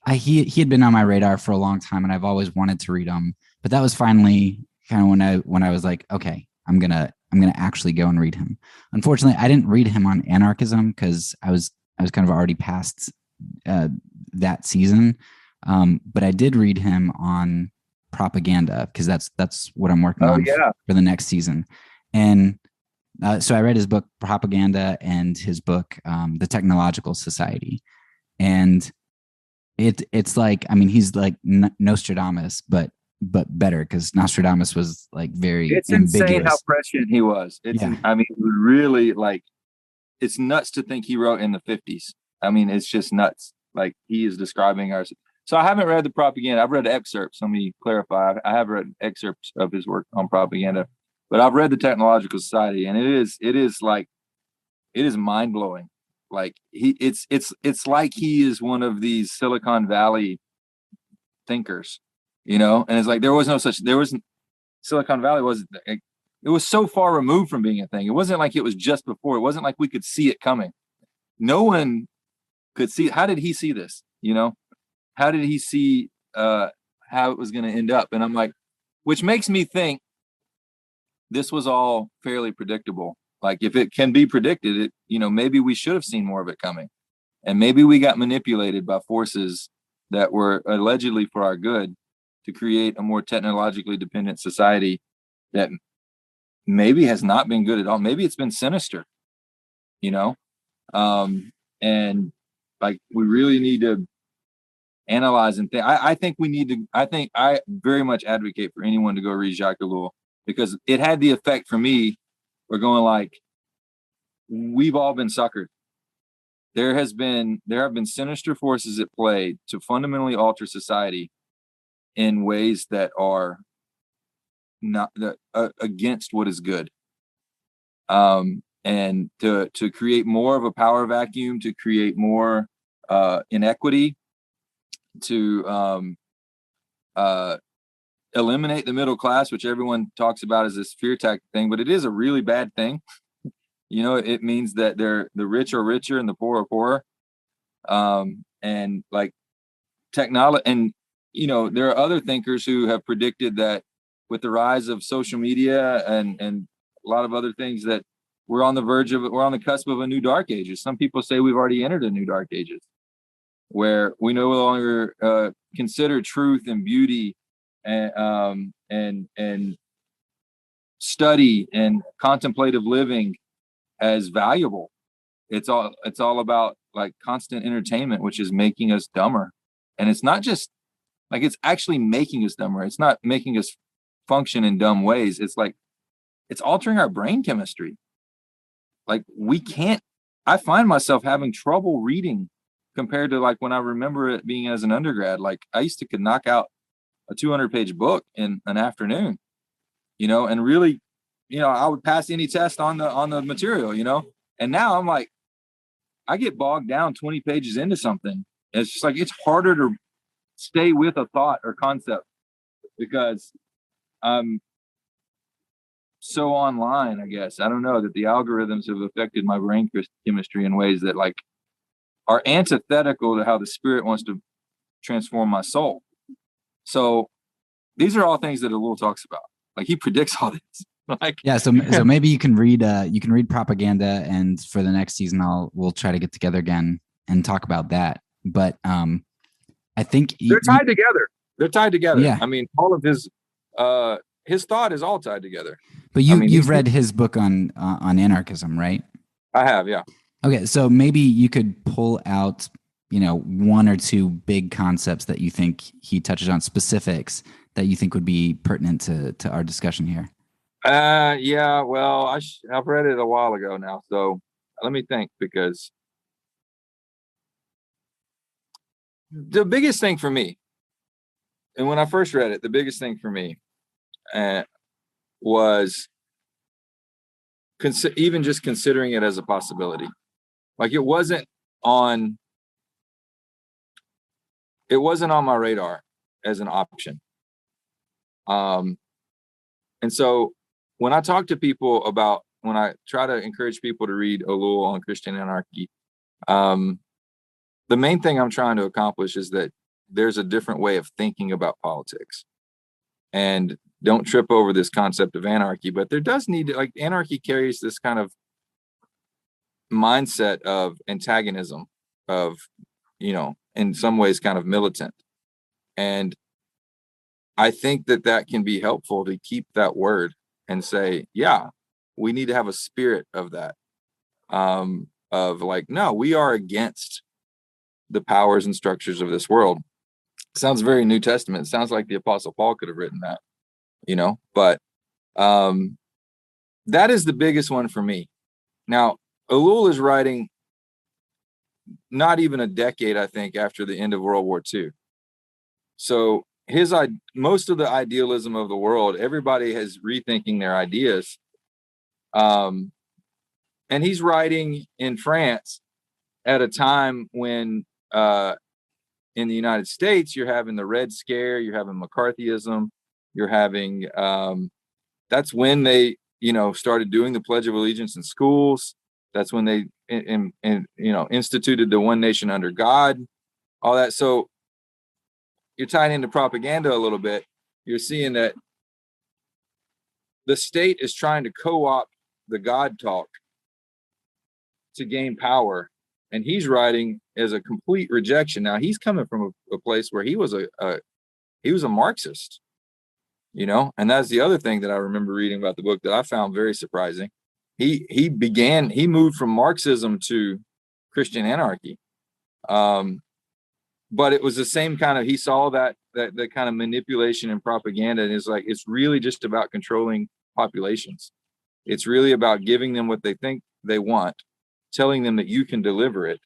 he had been on my radar for a long time, and I've always wanted to read him. But that was finally kind of when I was like, okay, I'm gonna actually go and read him. Unfortunately, I didn't read him on anarchism because I was kind of already past that season. But I did read him on propaganda because that's what I'm working on for the next season. And So I read his book Propaganda and his book The Technological Society, and it's like, I mean, he's like Nostradamus, but better, because Nostradamus was like very It's insane how ambiguous. prescient he was. Yeah. I mean, really, like, it's nuts to think he wrote in the 50s. I mean, it's just nuts. Like, he is describing our. So I haven't read the Propaganda. I've read excerpts. Let me clarify. I have read excerpts of his work on propaganda, but I've read the Technological Society, and it is mind blowing. Like, it's like he is one of these Silicon Valley thinkers, and it's like there wasn't Silicon Valley wasn't. It was so far removed from being a thing. It wasn't like it was just before. It wasn't like we could see it coming. No one could see. How did he see this? How did he see how it was going to end up? And I'm like, which makes me think this was all fairly predictable. Like, if it can be predicted, maybe we should have seen more of it coming, and maybe we got manipulated by forces that were allegedly for our good to create a more technologically dependent society that maybe has not been good at all. Maybe it's been sinister, and like, we really need to analyze and think. I think I very much advocate for anyone to go read Jacques Ellul, because it had the effect for me. We're going like, we've all been suckered. There have been sinister forces at play to fundamentally alter society in ways that are not against what is good. And to create more of a power vacuum, to create more inequity, to eliminate the middle class, which everyone talks about as this fear tactic thing, but it is a really bad thing. It means that the rich are richer and the poor are poorer. And like technology, and there are other thinkers who have predicted that with the rise of social media and a lot of other things, that we're on the cusp of a new dark ages. Some people say we've already entered a new dark ages, where we no longer consider truth and beauty and study and contemplative living as valuable. It's all about like constant entertainment, which is making us dumber. And it's not just like, it's actually making us dumber. It's not making us function in dumb ways. It's like, it's altering our brain chemistry. Like, I find myself having trouble reading compared to like when I remember it being as an undergrad. Like, I used to could knock out a 200-page book in an afternoon, and really, I would pass any test on the material, and now I'm like, I get bogged down 20 pages into something. And it's just like, it's harder to stay with a thought or concept because I'm so online, I guess. I don't know, that the algorithms have affected my brain chemistry in ways that like are antithetical to how the Spirit wants to transform my soul. So these are all things that Ellul talks about. Like, he predicts all this. Like, yeah. So maybe you can read Propaganda, and for the next season, we'll try to get together again and talk about that. But I think they're tied together. They're tied together. Yeah. I mean, all of his thought is all tied together. But you've read his book on anarchism, right? I have, yeah. Okay, so maybe you could pull out, one or two big concepts that you think he touches on, specifics that you think would be pertinent to our discussion here. Yeah. Well, I've read it a while ago now, so let me think, because the biggest thing for me, and when I first read it, the biggest thing for me was even just considering it as a possibility. Like, it wasn't on my radar as an option. And so when I talk to people when I try to encourage people to read Ellul on Christian anarchy, the main thing I'm trying to accomplish is that there's a different way of thinking about politics. And don't trip over this concept of anarchy, but there does need to, like, anarchy carries this kind of mindset of antagonism, of, in some ways kind of militant. And I think that can be helpful to keep that word and say, yeah, we need to have a spirit of that, of like, no, we are against the powers and structures of this world. Sounds very New Testament. It sounds like the Apostle Paul could have written that, but that is the biggest one for me. Now, Ellul is writing not even a decade, I think, after the end of World War II. So most of the idealism of the world, everybody is rethinking their ideas. And he's writing in France at a time when in the United States, you're having the Red Scare, you're having McCarthyism, you're having that's when they started doing the Pledge of Allegiance in schools. That's when they instituted the one nation under God, all that. So you're tying into propaganda a little bit. You're seeing that the state is trying to co-opt the God talk to gain power, and he's writing as a complete rejection. Now he's coming from a place where he was a Marxist, and that's the other thing that I remember reading about the book that I found very surprising. He moved from Marxism to Christian anarchy, but it was the same kind of, he saw that kind of manipulation and propaganda, and it's really just about controlling populations. It's really about giving them what they think they want, telling them that you can deliver it,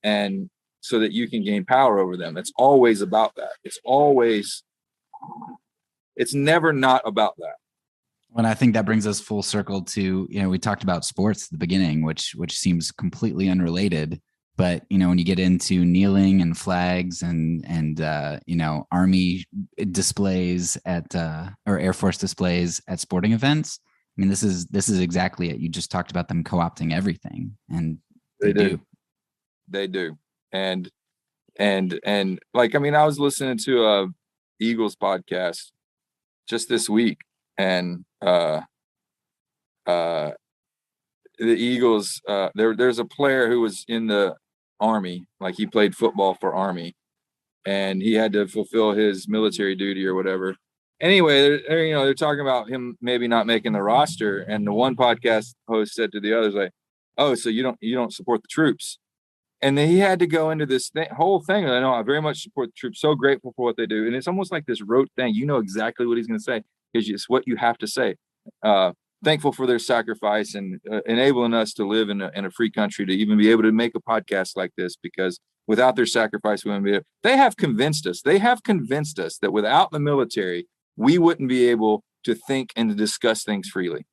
and so that you can gain power over them. It's always about that. It's never not about that. And I think that brings us full circle to, we talked about sports at the beginning, which seems completely unrelated. But, when you get into kneeling and flags and Army displays or Air Force displays at sporting events, I mean, this is exactly it. You just talked about them co-opting everything, and they do. They do. And like, I mean, I was listening to a Eagles podcast just this week, and the Eagles, there's a player who was in the Army, like he played football for Army, and he had to fulfill his military duty or whatever. Anyway, they're talking about him maybe not making the roster, and the one podcast host said to the others, like, "Oh, so you don't support the troops?" And then he had to go into this whole thing. I know I very much support the troops. So grateful for what they do, and it's almost like this rote thing. You know exactly what he's going to say because it's what you have to say. Thankful for their sacrifice and enabling us to live in a free country, to even be able to make a podcast like this, because without their sacrifice, we wouldn't be able. They have convinced us that without the military, we wouldn't be able to think and to discuss things freely,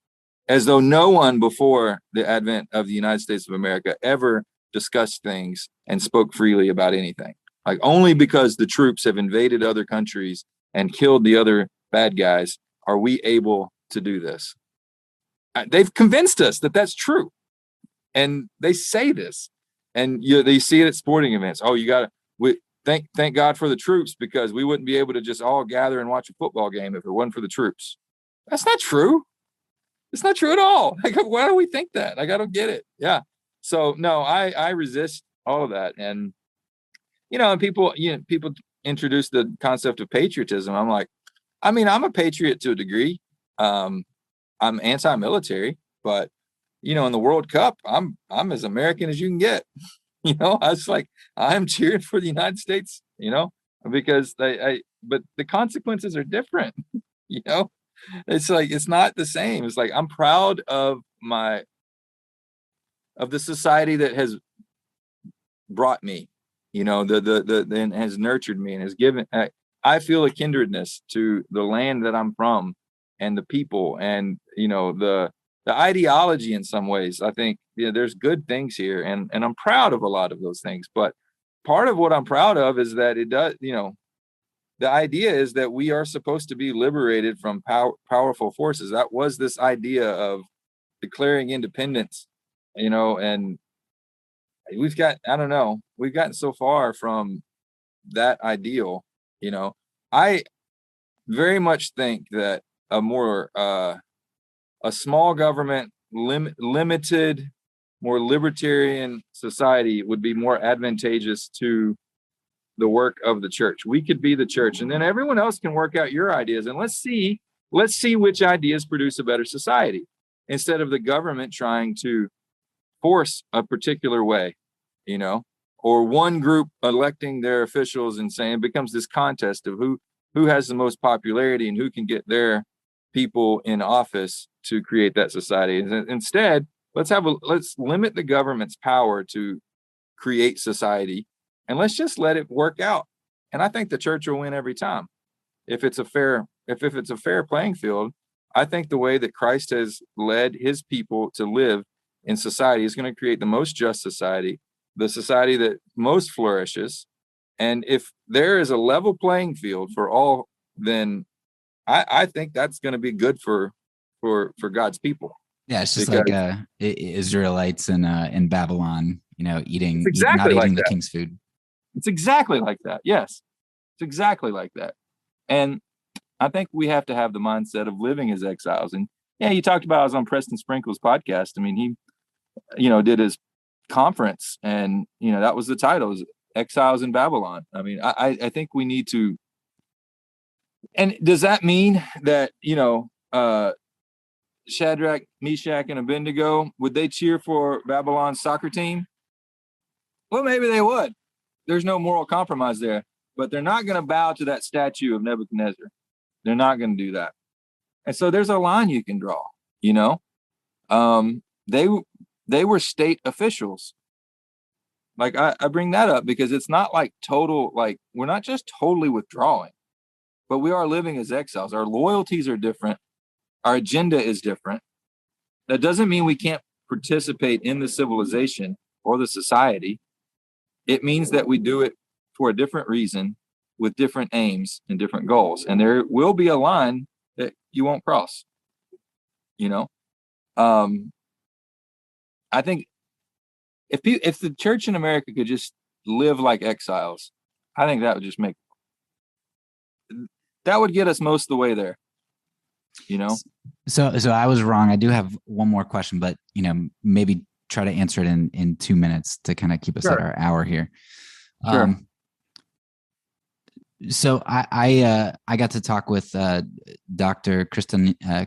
as though no one before the advent of the United States of America ever discussed things and spoke freely about anything. Like, only because the troops have invaded other countries and killed the other bad guys are we able to do this. They've convinced us that that's true, and they say this, and they see it at sporting events. Oh, you got to thank God for the troops, because we wouldn't be able to just all gather and watch a football game if it wasn't for the troops. That's not true. It's not true at all. Like, why do we think that? Like, I don't get it. Yeah. So no, I resist all of that, and and people introduce the concept of patriotism. I'm like, I mean, I'm a patriot to a degree. I'm anti-military, but in the World Cup, I'm as American as you can get. I was like, I'm cheering for the United States, because but the consequences are different. It's like, it's not the same. It's like, I'm proud of the society that has brought me, and has nurtured me and has given. I feel a kindredness to the land that I'm from, and the people, and the ideology. In some ways, I think there's good things here, and I'm proud of a lot of those things. But part of what I'm proud of is that it does, the idea is that we are supposed to be liberated from powerful forces. That was this idea of declaring independence, and we've gotten so far from that ideal. I very much think that a more a small government, limited, more libertarian society would be more advantageous to the work of the church. We could be the church, and then everyone else can work out your ideas, and let's see which ideas produce a better society. instead of the government trying to force a particular way, or one group electing their officials and saying it becomes this contest of who has the most popularity and who can get their people in office to create that society. Instead, let's limit the government's power to create society, and let's just let it work out. And I think the church will win every time. If it's a fair playing field, I think the way that Christ has led his people to live in society is going to create the most just society, the society that most flourishes. And if there is a level playing field for all, then I think that's going to be good for God's people. Yeah, it's just like Israelites in Babylon, not eating the king's food. It's exactly like that. Yes, it's exactly like that. And I think we have to have the mindset of living as exiles. And yeah, you talked about, I was on Preston Sprinkle's podcast. I mean, he, did his conference, and that was the title, is Exiles in Babylon. I mean, I think we need to. And does that mean that Shadrach, Meshach, and Abednego, would they cheer for Babylon's soccer team? Well, maybe they would. There's no moral compromise there, but they're not going to bow to that statue of Nebuchadnezzar. They're not going to do that. And so there's a line you can draw. They were state officials. Like I bring that up because it's not like total, like we're not just totally withdrawing, but we are living as exiles. Our loyalties are different. Our agenda is different. That doesn't mean we can't participate in the civilization or the society. It means that we do it for a different reason, with different aims and different goals. And there will be a line that you won't cross. I think if the church in America could just live like exiles, I think that would get us most of the way there. So I was wrong. I do have one more question, but maybe try to answer it in 2 minutes to kind of keep us at our hour here. Sure. So I got to talk with Dr. Christina. I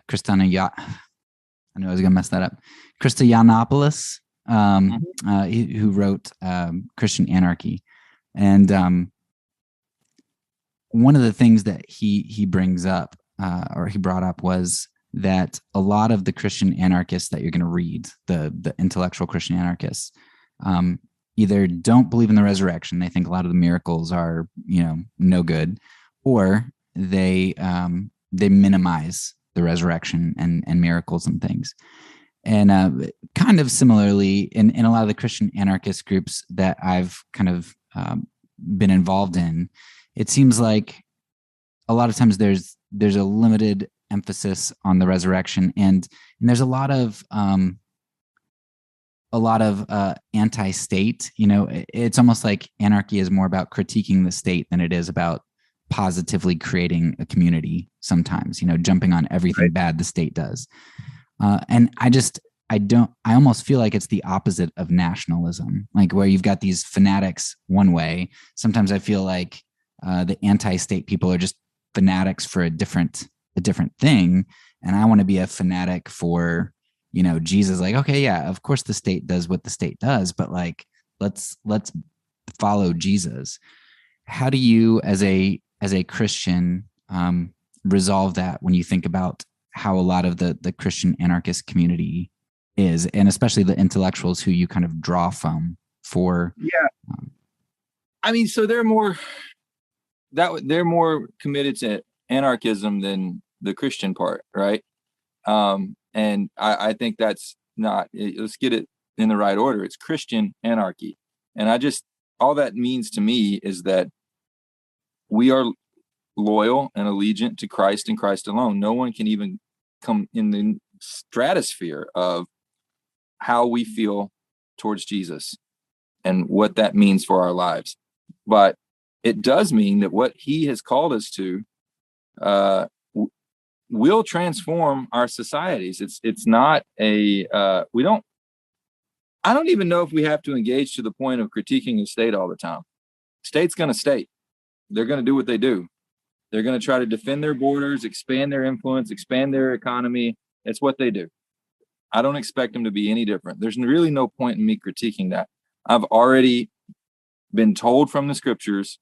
knew I was gonna mess that up. Christianopoulos, who wrote Christian Anarchy, and one of the things that he brings up, or he brought up, was that a lot of the Christian anarchists that you're going to read, the intellectual Christian anarchists, either don't believe in the resurrection. They think a lot of the miracles are, no good, or they minimize the resurrection and miracles and things. And kind of similarly, in a lot of the Christian anarchist groups that I've kind of been involved in, it seems like a lot of times there's a limited emphasis on the resurrection, and there's a lot of anti-state. It's almost like anarchy is more about critiquing the state than it is about positively creating a community. Sometimes, jumping on everything bad the state does. And I almost feel like it's the opposite of nationalism, like where you've got these fanatics one way. Sometimes I feel like the anti-state people are just fanatics for a different thing. And I want to be a fanatic for, Jesus. Like, okay, yeah, of course the state does what the state does, but like, let's follow Jesus. How do you, as a Christian, resolve that when you think about how a lot of the Christian anarchist community is, and especially the intellectuals who you kind of draw from for? Yeah. I mean, so they're more committed to anarchism than the Christian part, right? And I think that's not, let's get it in the right order. It's Christian anarchy. And all that means to me is that we are loyal and allegiant to Christ and Christ alone. No one can even come in the stratosphere of how we feel towards Jesus and what that means for our lives. But it does mean that what he has called us to will transform our societies. It's not I don't even know if we have to engage to the point of critiquing the state all the time. State's going to state. They're going to do what they do. They're going to try to defend their borders, expand their influence, expand their economy. It's what they do. I don't expect them to be any different. There's really no point in me critiquing that. I've already been told from the scriptures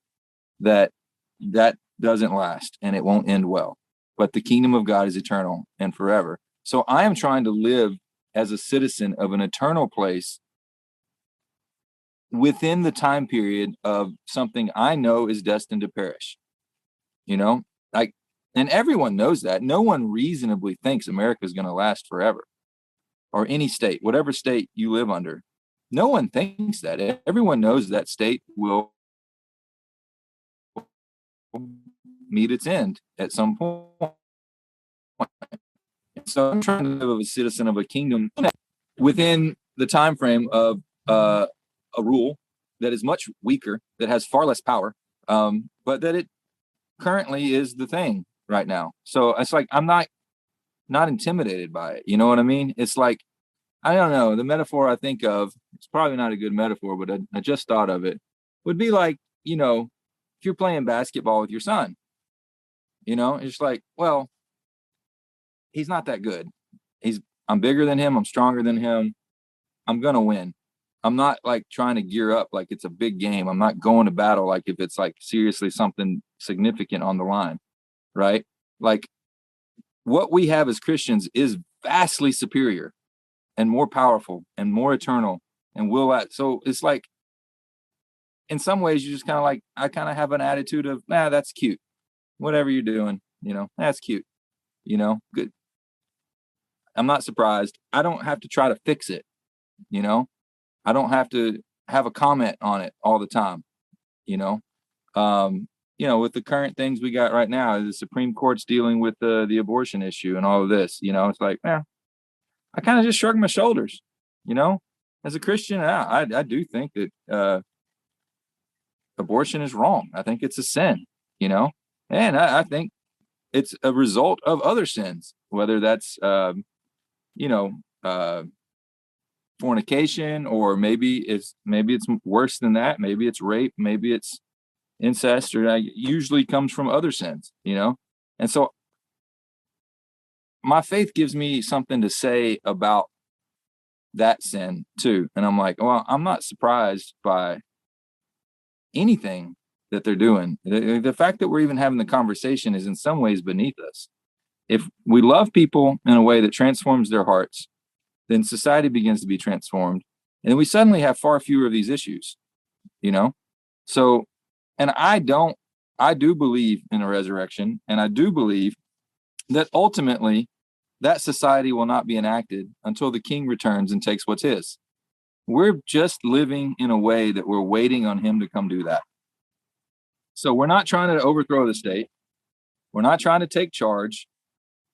that that doesn't last and it won't end well. But the kingdom of God is eternal and forever. So I am trying to live as a citizen of an eternal place within the time period of something I know is destined to perish. You know, like, and everyone knows that. No one reasonably thinks America is going to last forever, or any state, whatever state you live under. No one thinks that. Everyone knows that state will meet its end at some point. So I'm trying to live as a citizen of a kingdom within the time frame of a rule that is much weaker, that has far less power, but that it currently is the thing right now. So it's like I'm not intimidated by it. You know what I mean? It's like, I don't know, the metaphor I think of, it's probably not a good metaphor, but I just thought of it, would be like, you know, if you're playing basketball with your son, you know, it's like, well, he's not that good. I'm bigger than him. I'm stronger than him. I'm going to win. I'm not like trying to gear up like it's a big game. I'm not going to battle like if it's like seriously something significant on the line, right? Like what we have as Christians is vastly superior and more powerful and more eternal and so it's like, in some ways you just kind of like, I kind of have an attitude of, that's cute. Whatever you're doing, you know, that's cute, you know, good. I'm not surprised. I don't have to try to fix it, you know. I don't have to have a comment on it all the time, you know. With the current things we got right now, the Supreme Court's dealing with the abortion issue and all of this, you know, it's like, I kind of just shrug my shoulders, you know. As a Christian, I do think that abortion is wrong. I think it's a sin, you know, and I think it's a result of other sins, whether that's fornication, or maybe it's worse than that. Maybe it's rape, maybe it's incest, or usually comes from other sins, you know. And so my faith gives me something to say about that sin too. And I'm like, well, I'm not surprised by anything that they're doing. The fact that we're even having the conversation is in some ways beneath us. If we love people in a way that transforms their hearts, then society begins to be transformed. And then we suddenly have far fewer of these issues, you know? So, and I do believe in a resurrection, and I do believe that ultimately that society will not be enacted until the king returns and takes what's his. We're just living in a way that we're waiting on him to come do that. So we're not trying to overthrow the state. We're not trying to take charge.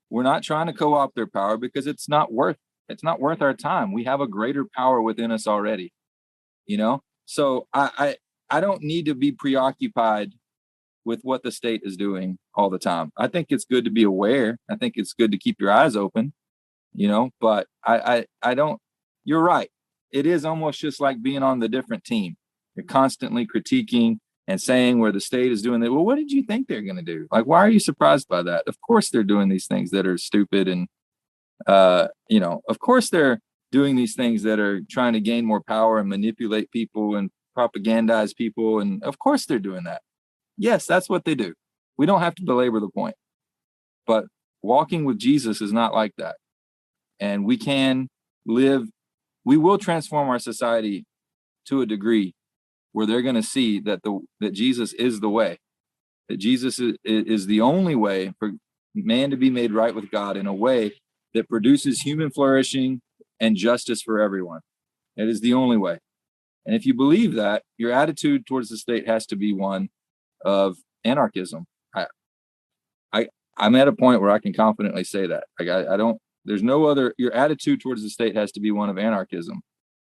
We're not trying to co-opt their power, because it's not worth our time. We have a greater power within us already, you know? So I don't need to be preoccupied with what the state is doing all the time. I think it's good to be aware. I think it's good to keep your eyes open, you know, but I don't, you're right. It is almost just like being on the different team. You're constantly critiquing and saying where the state is doing that. Well, what did you think they're going to do? Like, why are you surprised by that? Of course they're doing these things that are stupid, and of course they're doing these things that are trying to gain more power and manipulate people and propagandize people. And of course they're doing that. Yes, that's what they do. We don't have to belabor the point, but walking with Jesus is not like that. And we will transform our society to a degree where they're going to see that Jesus is the way, that Jesus is the only way for man to be made right with God in a way that produces human flourishing and justice for everyone. It is the only way. And if you believe that, your attitude towards the state has to be one of anarchism. I'm at a point where I can confidently say that. Like there's no other, your attitude towards the state has to be one of anarchism.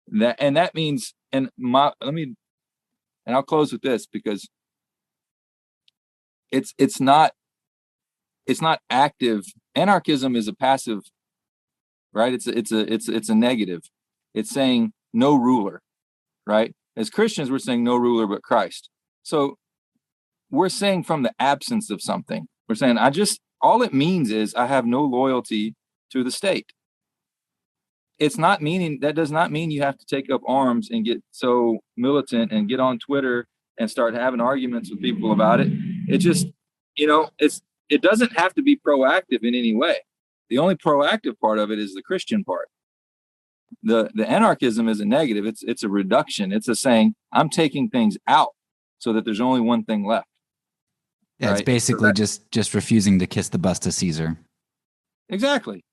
That means, and I'll close with this, because it's not active. Anarchism is a passive, right? It's a negative. It's saying no ruler, right? As Christians, we're saying no ruler but Christ. So we're saying from the absence of something. We're saying all it means is I have no loyalty to the state. it's not meaning, that does not mean you have to take up arms and get so militant and get on Twitter and start having arguments with people about it. It just, it doesn't have to be proactive in any way. The only proactive part of it is the Christian part. The anarchism is a negative. It's a reduction. It's a saying, I'm taking things out so that there's only one thing left. Yeah, right? It's basically just refusing to kiss the bust of Caesar. Exactly.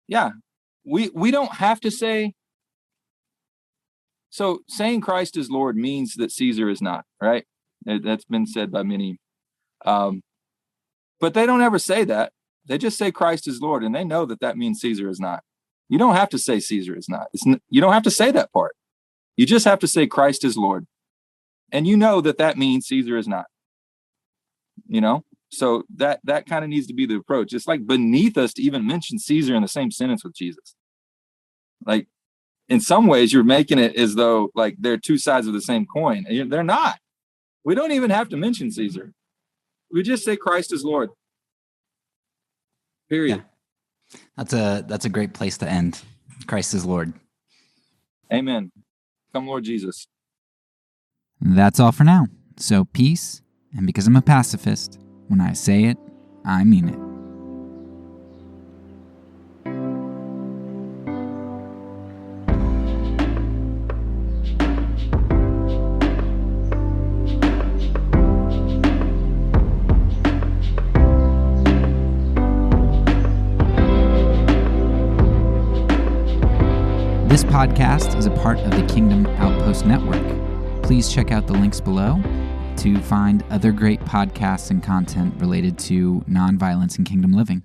Yeah. We don't have to say, so saying Christ is Lord means that Caesar is not, right? That's been said by many. But they don't ever say that. They just say Christ is Lord, and they know that means Caesar is not. You don't have to say Caesar is not. You don't have to say that part. You just have to say Christ is Lord. And you know that means Caesar is not. So that kind of needs to be the approach. It's like beneath us to even mention Caesar in the same sentence with Jesus. Like, in some ways, you're making it as though like they're two sides of the same coin. And they're not. We don't even have to mention Caesar. We just say Christ is Lord. Period. Yeah. That's a great place to end. Christ is Lord. Amen. Come, Lord Jesus. That's all for now. So peace, and because I'm a pacifist, when I say it, I mean it. This podcast is a part of the Kingdom Outpost Network. Please check out the links below to find other great podcasts and content related to nonviolence and kingdom living.